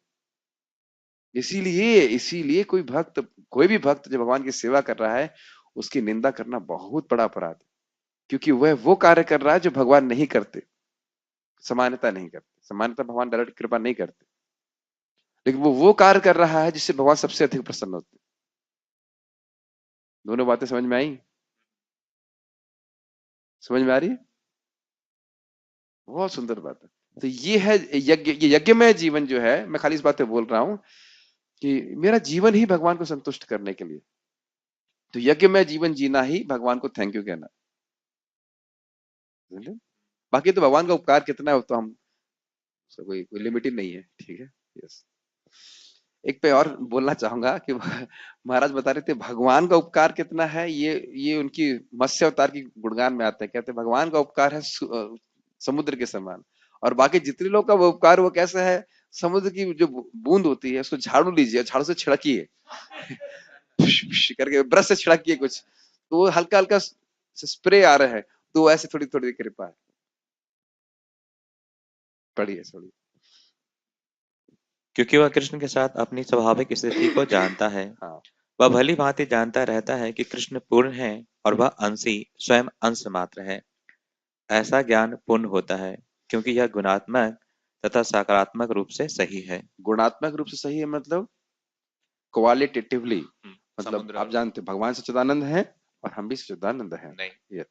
इसीलिए कोई भी भक्त जो भगवान की सेवा कर रहा है, उसकी निंदा करना बहुत बड़ा अपराध है, क्योंकि वह वो कार्य कर रहा है जो भगवान नहीं करते, समानता नहीं करते। समानता भगवान डायरेक्ट कृपा नहीं करते, लेकिन वो कार्य कर रहा है जिससे भगवान सबसे अधिक प्रसन्न होते। दोनों बातें समझ में आई? समझ में आ रही है? बहुत सुंदर बात है। तो ये है यज्ञ। ये यज्ञमय जीवन जो है, मैं खाली इस बात पे बोल रहा हूं कि मेरा जीवन ही भगवान को संतुष्ट करने के लिए। तो यज्ञमय जीवन जीना ही भगवान को थैंक यू कहना। बाकी तो भगवान का उपकार कितना है तो हम कोई लिमिट ही नहीं है। ठीक है? यस। एक पे और बोलना चाहूंगा कि महाराज बता रहे थे भगवान का उपकार कितना है। ये उनकी मत्स्य अवतार की गुणगान में आता है। कहते हैं भगवान का उपकार है समुद्र के समान, और बाकी जितने लोग का वो उपकार वो कैसा है? समुद्र की जो बूंद होती है, उसको झाड़ू लीजिए, झाड़ू से छिड़किए करके, ब्रश से छिड़किए कुछ, तो वो हल्का हल्का स्प्रे आ रहा है, तो ऐसे थोड़ी थोड़ी कृपा है। पढ़िए थोड़ी। क्योंकि वह कृष्ण के साथ अपनी स्वाभाविक स्थिति को जानता है। हाँ, वह भली भांति जानता रहता है कि कृष्ण पूर्ण है और वह अंशी स्वयं अंश मात्र है। ऐसा ज्ञान पूर्ण होता है क्योंकि यह गुणात्मक तथा सकारात्मक रूप से सही है। गुणात्मक रूप से सही है मतलब क्वालिटेटिवली, मतलब समुद्र आप जानते हैं भगवान सच्चिदानंद हैं और हम भी सच्चिदानंद हैं। नहीं, ये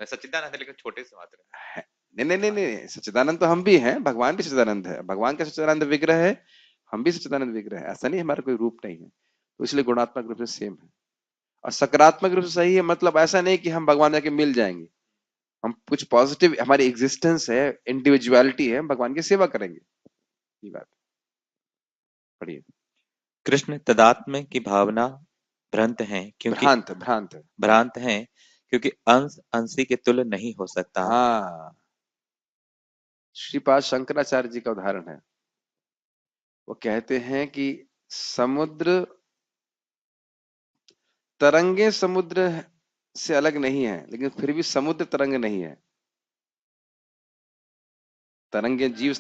सच्चिदानंद है लेकिन छोटे से मात्र है। नहीं नहीं नहीं नहीं, सच्चिदानंद तो हम भी हैं, भगवान भी सच्चिदानंद है, भगवान का सच्चिदानंद विग्रह है, हम भी सच्चिदानंद विग्रह है, ऐसा नहीं हमारा कोई रूप नहीं है, तो इसलिए गुणात्मक रूप से सेम है। और सकारात्मक रूप से सही है मतलब ऐसा नहीं कि हम भगवान जाके मिल जाएंगे, हम कुछ पॉजिटिव, हमारी एग्जिस्टेंस है, इंडिविजुअलिटी है, हम भगवान की सेवा करेंगे, ये बात। पढ़िए। कृष्ण तदात्म्य की भावना भ्रांत है क्योंकि भ्रांत भ्रांत भ्रांत है क्योंकि अंश अंशी के तुल्य नहीं हो सकता। हाँ, श्रीपाद शंकराचार्य जी का उदाहरण है। वो कहते हैं कि समुद्र, तरंगे समुद्र से अलग नहीं है, लेकिन फिर भी समुद्र तरंग नहीं है। तरंगे जीव,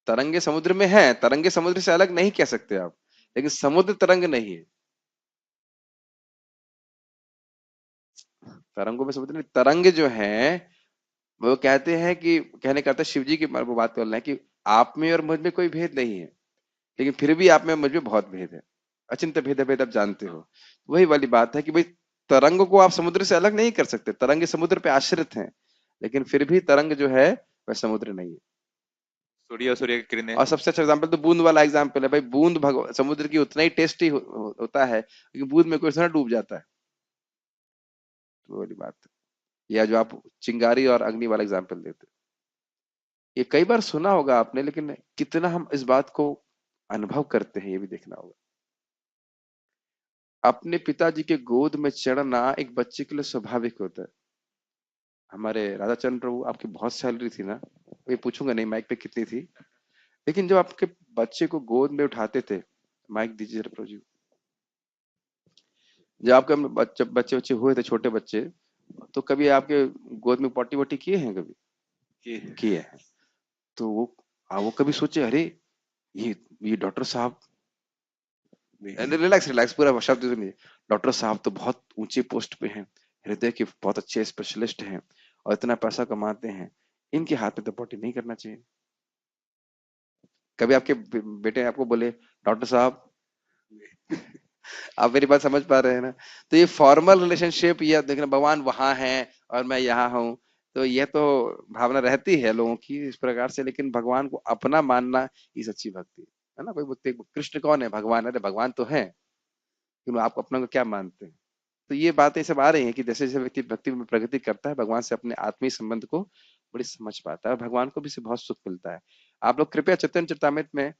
तरंगे समुद्र में है, तरंगे समुद्र से अलग नहीं कह सकते आप, लेकिन समुद्र तरंग नहीं है। तरंगों में समुद्र नहीं, तरंग जो है वो कहते हैं कि, कहने का अर्थ है, शिव जी की वो बात कर रहे हैं कि आप में और मुझ में कोई भेद नहीं है, लेकिन फिर भी आप में और मुझ में बहुत भेद है, अचिंत्य भेद भेद आप जानते हो। वही वाली बात है कि भाई तरंग को आप समुद्र से अलग नहीं कर सकते, तरंग समुद्र पे आश्रित हैं, लेकिन फिर भी तरंग जो है वह समुद्र नहीं है। सूर्य और सूर्य की किरणें। और सबसे अच्छा एग्जाम्पल तो बूंद वाला एग्जाम्पल है भाई, बूंद समुद्र की उतना ही टेस्टी होता है, लेकिन बूंद में कोई थोड़ा डूब जाता है, तो वाली बात है। या जो आप चिंगारी और अग्नि वाला एग्जाम्पल देते, ये कई बार सुना होगा आपने, लेकिन कितना हम इस बात को अनुभव करते हैं ये भी देखना होगा। अपने पिताजी के गोद में चढ़ना एक बच्चे के लिए स्वाभाविक होता है। हमारे राधा चंद्र प्रभु, आपकी बहुत सैलरी थी ना, ये पूछूंगा नहीं माइक पे कितनी थी, लेकिन जब आपके बच्चे को गोद में उठाते थे, माइक दीजिए जरा प्रभु जी, जब आपके बच्चे बच्चे बच्चे हुए थे छोटे बच्चे, तो कभी आपके गोद में पॉटी वॉटी किए हैं कभी? किए हैं। तो वो कभी सोचे अरे ये डॉक्टर साहब, रिलैक्स रिलैक्स, पूरा शब्द सुनिए, डॉक्टर साहब तो बहुत ऊंचे पोस्ट पे हैं, हृदय के बहुत अच्छे स्पेशलिस्ट हैं और इतना पैसा कमाते हैं, इनके हाथ में तो पॉटी नहीं करना चाहिए। कभी आपके बेटे आपको बोले डॉक्टर साहब, आप मेरी बात समझ पा रहे हैं ना? तो ये फॉर्मल रिलेशनशिप, या देखना भगवान वहां है और मैं यहाँ हूँ, तो यह तो भावना रहती है लोगों की इस प्रकार से, लेकिन भगवान को अपना मानना ये सच्ची भक्ति है ना। कोई बोलते कृष्ण कौन है? भगवान। अरे भगवान तो है, लेकिन आप अपना को क्या मानते हैं? तो ये बातें सब आ रही हैं कि जैसे जैसे व्यक्ति भक्ति में प्रगति करता है, भगवान से अपने आत्मीय संबंध को बड़ी समझ पाता है, भगवान को भी से बहुत सुख मिलता है। आप लोग कृपया चैतन्य चरितामृत में,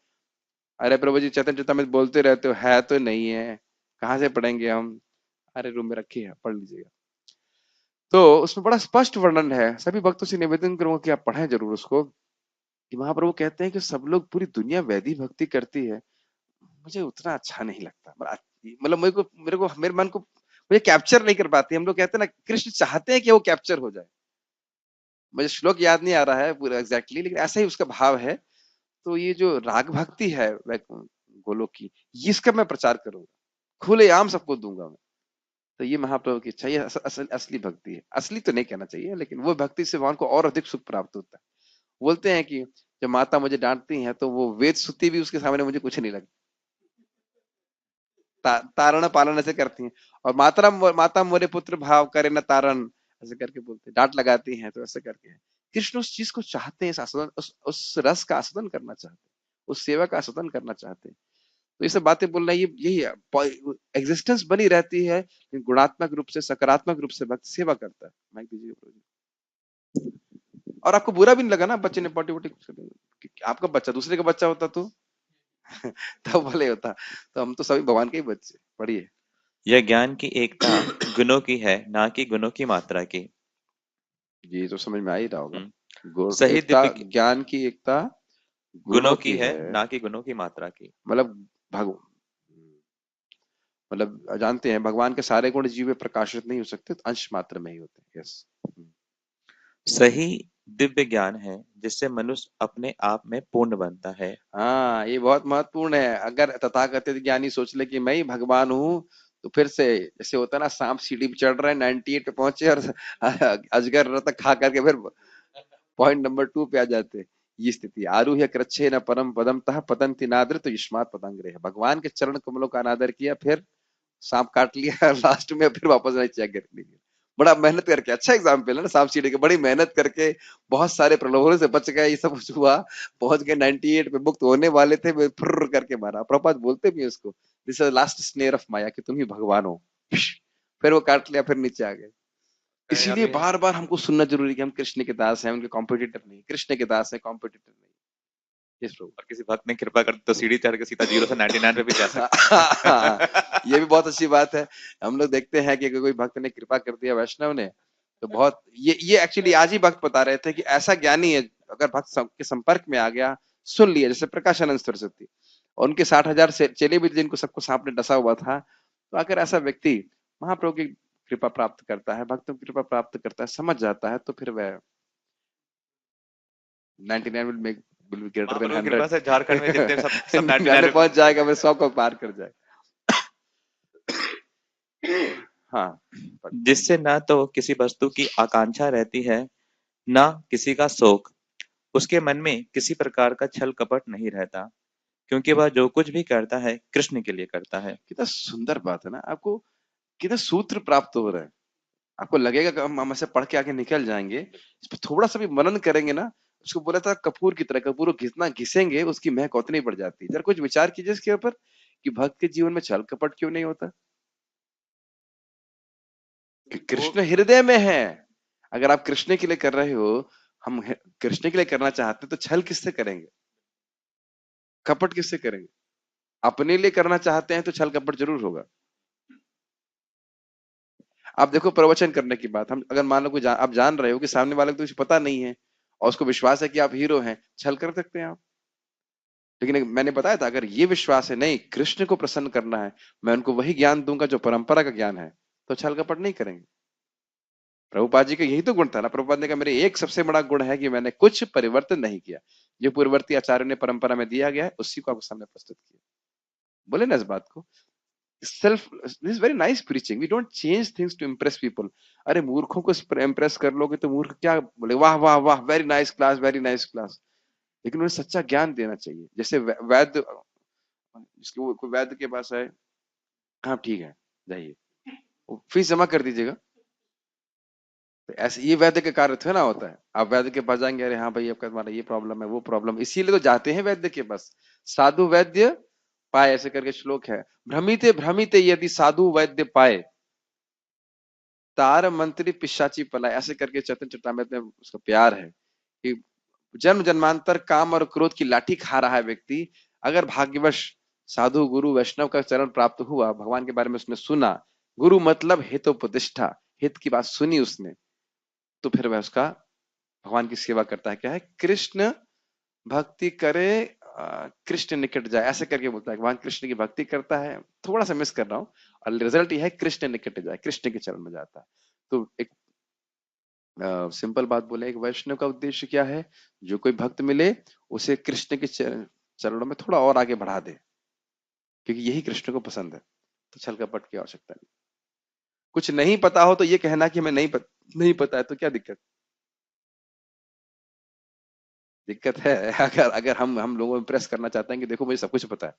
अरे प्रभु जी चैतन्य चरितामृत बोलते रहते हो, है तो नहीं है, कहाँ से पढ़ेंगे हम? अरे रूम में रखी है, पढ़ लीजिएगा। तो उसमें बड़ा स्पष्ट वर्णन है, सभी भक्तों से निवेदन करूंगा कि आप पढ़ें जरूर उसको, कि महाप्रभु कहते हैं कि सब लोग, पूरी दुनिया वैदिक भक्ति करती है, मुझे उतना अच्छा नहीं लगता, मतलब मेरे मन को मुझे कैप्चर नहीं कर पाती। हम लोग कहते हैं ना, कृष्ण चाहते हैं कि वो कैप्चर हो जाए, मुझे श्लोक याद नहीं आ रहा है पूरा एग्जैक्टली, लेकिन ऐसा ही उसका भाव है। तो ये जो राग भक्ति है गोलोक की, इसका मैं प्रचार करूंगा, खुलेआम सबको दूंगा मैं। तो ये महाप्रभु की इच्छा, ये असली भक्ति है। असली तो नहीं कहना चाहिए, लेकिन वो भक्ति से भगवान को और अधिक सुख प्राप्त होता है। बोलते हैं कि जब माता मुझे डांटती हैं तो वो वेद सुती भी उसके सामने मुझे कुछ नहीं लगता, तारण पालन ऐसे करती हैं, और माता मोरे पुत्र भाव करे न तारण, ऐसे करके बोलते हैं, डांट लगाती हैं तो ऐसे करके है। कृष्ण उस चीज को चाहते हैं, आस्वादन, उस रस का आस्वादन करना चाहते हैं, उस सेवा का आस्वादन करना चाहते हैं। तो ये सब बातें बोलना, ये यही एग्जिस्टेंस बनी रहती है, गुणात्मक रूप से, सकारात्मक रूप से भक्त सेवा करता है। माइक दीजिए। और आपको बुरा भी नहीं लगा ना बच्चे ने पॉटी वोटी, आपका बच्चा दूसरे का बच्चा होता तो तब भले होता। तो हम तो सभी भगवान के ही बच्चे। पढ़िए। यह ज्ञान की एकता गुणों की है, ना कि गुणों की मात्रा की। ये तो समझ में आ ही रहा होगा। सही एकता, दिव्य ज्ञान की एकता गुणों की है, ना कि गुणों की मात्रा की। मतलब मतलब जानते हैं भगवान के सारे गुण जीव में प्रकाशित नहीं हो सकते, तो अंश मात्र में ही होते हैं। यस, सही दिव्य ज्ञान है जिससे मनुष्य अपने आप में पूर्ण बनता है। हाँ, ये बहुत महत्वपूर्ण है। अगर तथाकथित ज्ञानी सोच ले कि मैं ही भगवान हूँ, तो फिर से जैसे होता है ना, सांप सीढ़ी पे चढ़ रहा है, 98 पे पहुंचे और अजगर रत खा करके फिर पॉइंट नंबर 2 पे आ जाते हैं। ये स्थिति, आरूह्य कृच्छे न परम पदम तः पतंति नाद्र, तो युष्मात् पतंग रहे। भगवान के चरण कमलों का अनादर किया, फिर सांप काट लिया, लास्ट में फिर वापस नहीं चाहिए गिरने। बड़ा मेहनत करके, अच्छा एग्जाम्पल है ना सांप सीढ़ी के, बड़ी मेहनत करके बहुत सारे प्रलोभनों से बच गए, ये सब कुछ हुआ, पहुंच गए 98 पे, मुक्त होने वाले थे, वे फुर्र करके मारा। प्रभुपाद बोलते भी हैं उसको, this is last snare of Maya, कि तुम ही भगवान हो। फिर वो काट लिया, फिर नीचे आ गए। इसीलिए बार बार हमको सुनना जरूरी है कि हम कृष्ण के दास हैं, उनके कॉम्पिटिटर नहीं। कृष्ण के दास हैं, कॉम्पिटिटर नहीं। यस प्रभु। और किसी भक्त ने कृपा कर दी तो सीढ़ी चढ़ के सीधा 0 से 99 पे भी जा सकते हैं। ये भी बहुत अच्छी बात है। हम लोग देखते हैं कि अगर कोई भक्त ने कृपा कर दिया वैष्णव ने, तो बहुत, ये एक्चुअली आज ही भक्त बता रहे थे कि ऐसा ज्ञानी है, अगर भक्त के संपर्क में आ गया, सुन लिया, जैसे प्रकाशानंद सरस्वती, और उनके 60,000 चेले भी, जिनको सबको सांप ने डसा हुआ था, तो अगर ऐसा व्यक्ति महाप्रभु की कृपा प्राप्त करता है, भक्तों की कृपा प्राप्त करता है, समझ जाता है, तो फिर वह 99 will make, will be greater than Mahaprabhu की कृपा 100। से झारखंड में जितने सब 99 99 पे पहुंच जाएगा, वह 100 को पार कर जाएगा। हाँ, जिससे न तो किसी वस्तु की आकांक्षा रहती है, न किसी का शोक। उसके मन में किसी प्रकार का छल कपट नहीं रहता, क्योंकि वह जो कुछ भी करता है कृष्ण के लिए करता है। कितना सुंदर बात है ना। आपको कितने सूत्र प्राप्त हो रहे हैं। आपको लगेगा कि हम ऐसे पढ़ के आगे निकल जाएंगे, इस पर थोड़ा सा भी मनन करेंगे ना। उसको बोला था कपूर की तरह, कपूर को घिसना घिसेंगे, उसकी महक उतनी बढ़ जाती है। जरा कुछ विचार कीजिए इसके ऊपर कि भक्त के जीवन में छल कपट क्यों नहीं होता। कि कृष्ण हृदय में है। अगर आप कृष्ण के लिए कर रहे हो, हम कृष्ण के लिए करना चाहते हैं, तो छल किससे करेंगे, कपट किससे करेंगे। अपने लिए करना चाहते हैं तो छल कपट जरूर होगा। आप देखो प्रवचन करने की बात, हम अगर मान लो कोई आप जान रहे हो कि सामने वाले को तो कुछ पता नहीं है, और उसको विश्वास है कि आप हीरो हैं, छल कर सकते हैं आप। लेकिन मैंने बताया था, अगर ये विश्वास है नहीं, कृष्ण को प्रसन्न करना है, मैं उनको वही ज्ञान दूंगा जो परंपरा का ज्ञान है, तो छल कपट नहीं करेंगे। प्रभुपाद जी का यही तो गुण था ना। प्रभुपाद ने कहा मेरे एक सबसे बड़ा गुण है कि मैंने कुछ परिवर्तन नहीं किया, जो पूर्ववर्ती आचार्यों ने परंपरा में दिया गया है उसी को आपके सामने प्रस्तुत किया। बोले ना इस बात को, self, this is very nice preaching, we don't change things to impress people. अरे मूर्खों को इम्प्रेस कर लोगे तो मूर्ख क्या बोले, वाह वाह वाह, very nice class, very nice class. लेकिन उन्हें सच्चा ज्ञान देना चाहिए। जैसे वैद्य, जिसके वो कोई वैद्य के पास आए, हाँ ठीक है, जाइए, फीस जमा कर दीजिएगा। तो ऐसे ये वैद्य के कार्य थोड़ा ना होता है। आप वैद्य के पास जाएंगे, अरे हाँ भाई आपका तुम्हारा ये प्रॉब्लम है, वो प्रॉब्लम, इसीलिए तो जाते हैं वैद्य के पास। साधु वैद्य पाए, ऐसे करके श्लोक है। भ्रमिते भ्रमिते यदि साधु वैद्य पाए, तार मंत्री पिशाची पलाए, ऐसे करके चैतन्य चरितामृत में उसका प्यार है कि जन्म जन्मांतर काम और क्रोध की लाठी खा रहा है व्यक्ति, अगर भाग्यवश साधु गुरु वैष्णव का चरण प्राप्त हुआ, भगवान के बारे में उसने सुना, गुरु मतलब हितोपदिष्ठा, हित की बात सुनी उसने, तो फिर वह उसका भगवान की सेवा करता है। क्या है, कृष्ण भक्ति करे, कृष्ण निकट जाए, ऐसे करके बोलता है। भगवान कृष्ण की भक्ति करता है, थोड़ा सा मिस कर रहा हूं, और रिजल्ट यह है कृष्ण निकट जाए, कृष्ण के चरण में जाता है। तो एक सिंपल बात बोले, एक वैष्णव का उद्देश्य क्या है, जो कोई भक्त मिले उसे कृष्ण के चरणों में थोड़ा और आगे बढ़ा दे, क्योंकि यही कृष्ण को पसंद है। तो छल कपट की आवश्यकता नहीं। कुछ नहीं पता हो तो ये कहना कि हमें नहीं पता है, तो क्या दिक्कत, दिक्कत है। अगर अगर हम लोगों को इम्प्रेस करना चाहते हैं कि देखो मुझे सब कुछ पता है।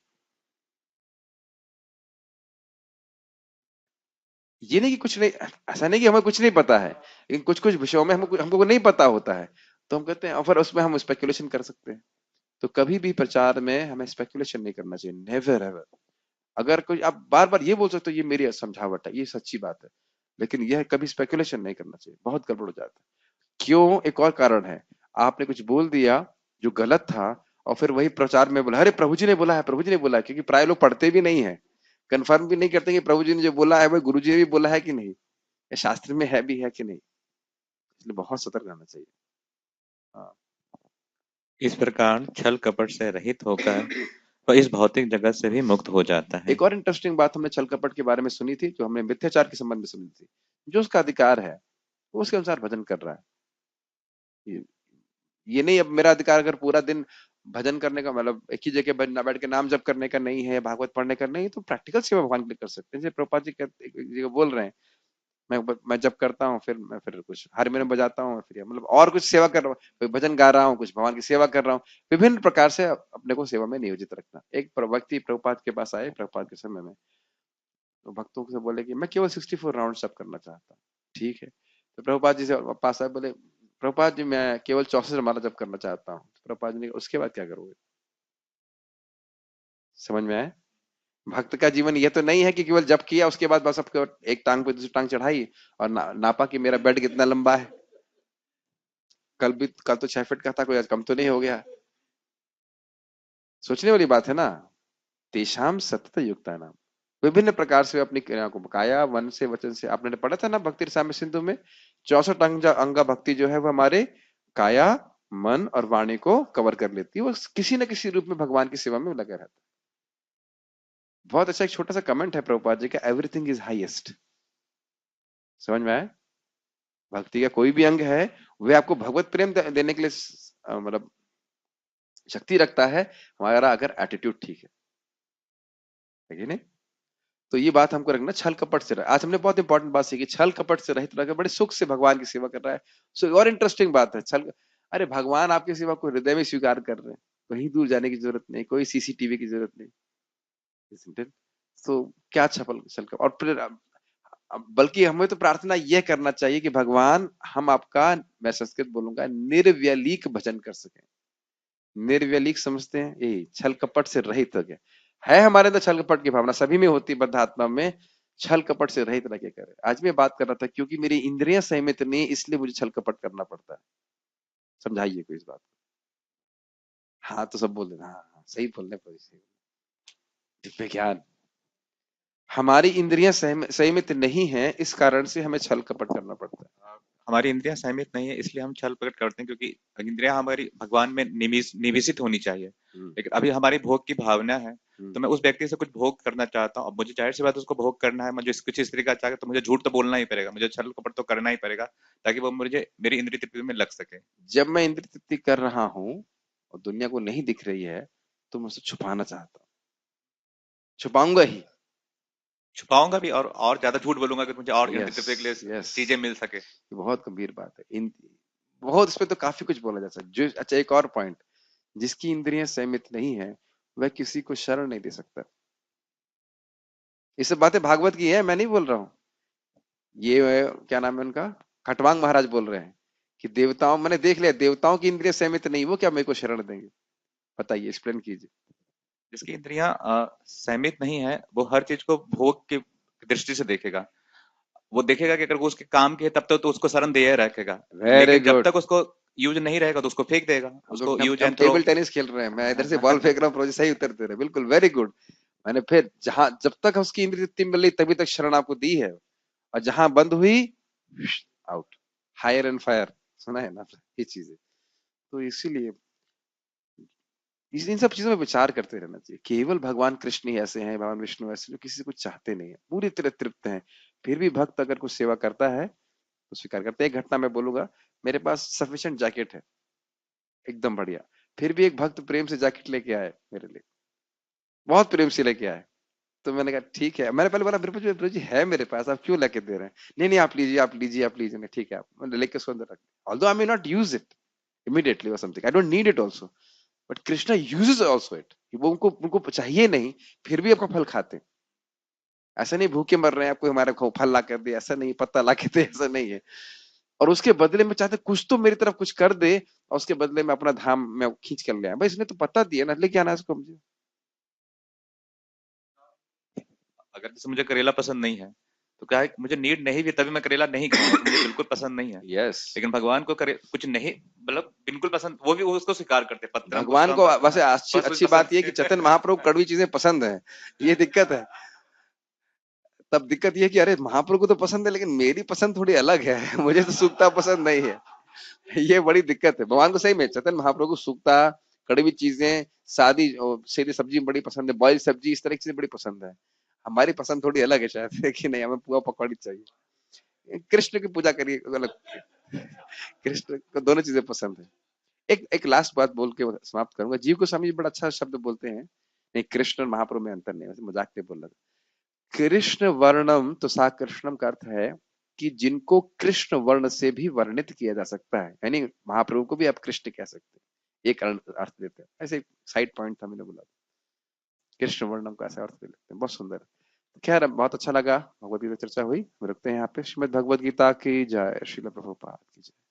ये नहीं कि कुछ नहीं, ऐसा नहीं कि हमें कुछ नहीं पता है, लेकिन कुछ कुछ विषयों में हमको नहीं पता होता है, तो हम कहते हैं, और फिर उसमें हम स्पेकुलेशन कर सकते हैं। तो कभी भी प्रचार में हमें स्पेकुलेशन नहीं करना चाहिए, नेवर एवर। अगर कोई, आप बार बार ये बोल सकते हो ये मेरी समझावट है, ये सच्ची बात है, लेकिन यह कभी स्पेकुलेशन नहीं करना चाहिए, बहुत गड़बड़ हो जाता है। क्यों, एक और कारण है, आपने कुछ बोल दिया जो गलत था, और फिर वही प्रचार में बोला, अरे प्रभु जी ने बोला है, प्रभु जी ने बोला है, क्योंकि प्राय लोग पढ़ते भी नहीं है, कंफर्म भी नहीं करते कि प्रभु जी ने जो बोला है वह गुरु जी ने भी बोला है कि नहीं, या शास्त्र में है भी है कि नहीं। इसलिए बहुत सतर्क रहना चाहिए। हाँ। इस प्रकार छल कपट से रहित होकर वह इस भौतिक जगत से भी मुक्त हो जाता है। एक और इंटरेस्टिंग बात हमने छल कपट के बारे में सुनी थी, जो हमने मिथ्याचार के संबंध में सुनी थी। जो उसका अधिकार है वो उसके अनुसार भजन कर रहा है। ये ये नहीं, अब मेरा अधिकार अगर पूरा दिन भजन करने का, मतलब एक ही जगह बैठ के नाम जप करने का नहीं है, भागवत पढ़ने का नहीं, तो प्रैक्टिकल सेवा भगवान के लिए कर सकते हैं। जैसे प्रभुपाद जी एक जगह बोल रहे हैं, मैं जब करता हूँ, फिर मैं फिर कुछ हारमोनियम बजाता हूँ, फिर मतलब और कुछ सेवा कर रहा हूँ, कोई भजन गा रहा हूँ, कुछ भगवान की सेवा कर रहा हूँ। विभिन्न प्रकार से अपने को सेवा में नियोजित रखना। एक व्यक्ति प्रभुपाद के पास आए प्रभुपाद के समय में, तो भक्तों से बोले कि मैं केवल 64 राउंड सब करना चाहता हूँ। ठीक है। तो प्रभुपाद जी से पास आए, बोले प्रभुपाद जी मैं केवल 64 माला जप करना चाहता हूँ। तो प्रभुपाद जी ने कहा, उसके बाद क्या करोगे? समझ में आया? भक्त का जीवन ये तो नहीं है कि केवल जप किया उसके बाद बस आपको एक टांग पे दूसरी टांग चढ़ाई और नापा कि मेरा बेड कितना लंबा है। कल तो 6 फीट का था, कोई आज कम तो नहीं हो गया। सोचने वाली बात है ना। तेषाम सतत युक्ता नाम, विभिन्न प्रकार से वे अपनी क्रिया को काया वन से वचन से, आपने पढ़ा था ना भक्ति रसायन सिंधु में, 64 अंगा भक्ति जो है वो हमारे काया मन और वाणी को कवर कर लेती है। वो किसी न किसी रूप में भगवान की सेवा में लगा रहता है। बहुत अच्छा एक छोटा सा कमेंट है प्रभुपाद जी का, एवरीथिंग इज हाईएस्ट। समझ में आया? भक्ति का कोई भी अंग है वह आपको भगवत प्रेम देने के लिए मतलब शक्ति रखता है, हमारा अगर एटीट्यूड ठीक है कि नहीं। तो ये बात हमको रखना, छल कपट से रहे। आज हमने बहुत इंपॉर्टेंट बात सीखी, छल कपट से रहित रहकर बड़े सुख से भगवान की सेवा कर रहा है। सो और इंटरेस्टिंग बात है छल, अरे भगवान आपकी सेवा को हृदय में स्वीकार कर रहे हैं, कहीं दूर जाने की जरूरत नहीं, कोई सीसीटीवी की जरूरत नहीं। Isn't it? तो क्या छपल छल कपट, और फिर बल्कि हमें तो प्रार्थना यह करना चाहिए कि भगवान हम आपका, मैं संस्कृत बोलूंगा, निर्व्यलीक भजन कर सके। निर्व्यलीक समझते हैं यही, छल कपट से रहित हो गया है हमारे अंदर। छल कपट की भावना सभी में होती है, बद्ध आत्मा में। छल कपट से रहित रह के करे। आज मैं बात कर रहा था क्योंकि मेरी इंद्रियां संयमित नहीं, इसलिए मुझे छल कपट करना पड़ता है। समझाइए कोई इस बात को। हाँ तो सब बोल देना, हाँ हाँ सही बोलने पर दिव्य ज्ञान। हमारी इंद्रियां संयमित नहीं है, इस कारण से हमें छल कपट करना पड़ता है। हमारी इंद्रियां सहमित नहीं है इसलिए हम छल प्रकट करते हैं, क्योंकि इंद्रियां हमारी भगवान में निवेशित होनी चाहिए। लेकिन अभी हमारी भोग की भावना है, तो मैं उस व्यक्ति से कुछ भोग करना चाहता हूँ, अब मुझे जाहिर सी बात उसको भोग करना है, मुझे कुछ इस तरीका चाहे तो मुझे झूठ तो बोलना ही पड़ेगा, मुझे छल कपट तो करना ही पड़ेगा, ताकि वो मुझे मेरी इंद्रिय तृप्ति में लग सके। जब मैं इंद्रिय तृप्ति कर रहा हूं और दुनिया को नहीं दिख रही है तो मैं उसे छुपाना चाहता हूं, छुपाऊंगा ही, छुपाऊंगा भी और ज्यादा झूठ बोलूंगा कि मुझे और इंद्रिय यस तृप्ति के लिए यस। चीजें मिल सके। ये बहुत गंभीर बात है। इन बहुत इस पे तो काफी कुछ बोला जा सकता है। जो अच्छा एक और पॉइंट, जिसकी इंद्रियां संयमित नहीं है वह किसी को शरण नहीं दे सकता। ये सब बातें भागवत की है, मैं नहीं बोल रहा हूं। ये क्या नाम है उनका, खटवांग महाराज बोल रहे हैं कि देवताओं, मैंने देख लिया देवताओं की इंद्रियां संयमित नहीं, वो क्या मेरे को शरण देंगे? बताइए, एक्सप्लेन कीजिए। जिसकी इंद्रियां सहमित नहीं है वो हर चीज को भोग की दृष्टि से देखेगा। वो देखेगा कि अगर वो उसके काम के है तब तक तो उसको शरण दे रखेगा, वेरी लेकिन जब गुड। तक उसको यूज नहीं रहेगा तो उसको फेंक देगा, उसको यूज हम एंड थ्रो। टेबल टेनिस खेल रहे हैं, मैं इधर से बॉल फेंक रहा हूँ, प्रोजेक्ट सही उत्तर दे रहे हैं, बिल्कुल वेरी गुड। मैंने फिर जहां जब तक उसकी इंद्रिय तृप्ति मिल रही तभी तक शरण आपको दी है, और जहां बंद हुई आउट, हायर एंड फायर, सुना है ना ये चीजें। तो इसीलिए इन सब चीजों में विचार करते रहना चाहिए। केवल भगवान कृष्ण ही ऐसे हैं, भगवान विष्णु ऐसे जो किसी से कुछ चाहते नहीं है, पूरी तरह तृप्त हैं। फिर भी भक्त अगर कुछ सेवा करता है तो स्वीकार करते हैं। एक घटना मैं बोलूंगा, मेरे पास सफिशिएंट जैकेट है, एकदम बढ़िया, फिर भी एक भक्त प्रेम से जैकेट लेके आए मेरे लिए, बहुत प्रेम से लेके आए। तो मैंने कहा ठीक है, मैंने पहले बोला विप्रो जी है मेरे पास, आप क्यों लेके दे रहे हैं? नहीं नहीं आप लीजिए आप लीजिए आप लीजिए। ठीक है, मैंने लेके उसको अंदर रख दिया। Although I may not use it immediately और something, I don't need it also, but Krishna uses also it. वो उनको उनको चाहिए नहीं, फिर भी आपका फल खाते हैं। ऐसा नहीं भूखे मर रहे हैं, आपको हमारे को फल ला कर दे, ऐसा नहीं, पत्ता ला के दे, ऐसा नहीं है। और उसके बदले में चाहते कुछ तो मेरी तरफ कुछ कर दे, और उसके बदले में अपना धाम में खींच कर ले आए। भाई इसने तो पता दिया ना, लेके आना इसको मुझे। अगर जैसे मुझे करेला पसंद नहीं है तो क्या है, मुझे नीड नहीं भी तभी मैं करेला नहीं खाऊंगा, तो मुझे बिल्कुल पसंद नहीं है। यस। लेकिन भगवान को कुछ नहीं, मतलब बिल्कुल पसंद, वो भी वो उसको स्वीकार करते, पत्रम भगवान पुष्पम को वैसे अच्छी पुष्प अच्छी बात पसंद यह कि चैतन्य महाप्रभु को कड़वी चीजें पसंद है, ये दिक्कत है। तब दिक्कत ये कि अरे महाप्रभु को तो पसंद है लेकिन मेरी पसंद थोड़ी अलग है मुझे तो सूखता पसंद नहीं है ये बड़ी दिक्कत है। भगवान को सही में चैतन्य महाप्रभु को सूखता, कड़वी चीजें, सादी सीधी सब्जी बड़ी पसंद है, बॉइल्ड सब्जी, इस तरह की चीजें बड़ी पसंद है। हमारी पसंद थोड़ी अलग है शायद कि नहीं, हमें पुआ पकौड़ी चाहिए। कृष्ण की पूजा करिए अलग, कृष्ण को दोनों चीजें पसंद है। एक एक लास्ट बात बोल के समाप्त करूंगा। जीव गोस्वामी जी बड़ा अच्छा शब्द बोलते हैं, नहीं कृष्ण और महाप्रभु में अंतर नहीं, वैसे मजाक में बोल रहा था। कृष्ण वर्णम, तो सा कृष्णम का अर्थ है कि जिनको कृष्ण वर्ण से भी वर्णित किया जा सकता है, यानी महाप्रभु को भी आप कृष्ण कह सकते हैं, एक अर्थ देते हैं। ऐसे साइड पॉइंट था, मैंने बोला कृष्ण वर्णम का ऐसा अर्थ दे लेते हैं, बहुत सुंदर। खैर बहुत अच्छा लगा, भगवत गीता चर्चा हुई। हम रुकते हैं यहाँ पे। श्रीमद् भगवत गीता की जय। श्रील प्रभुपाद की जय।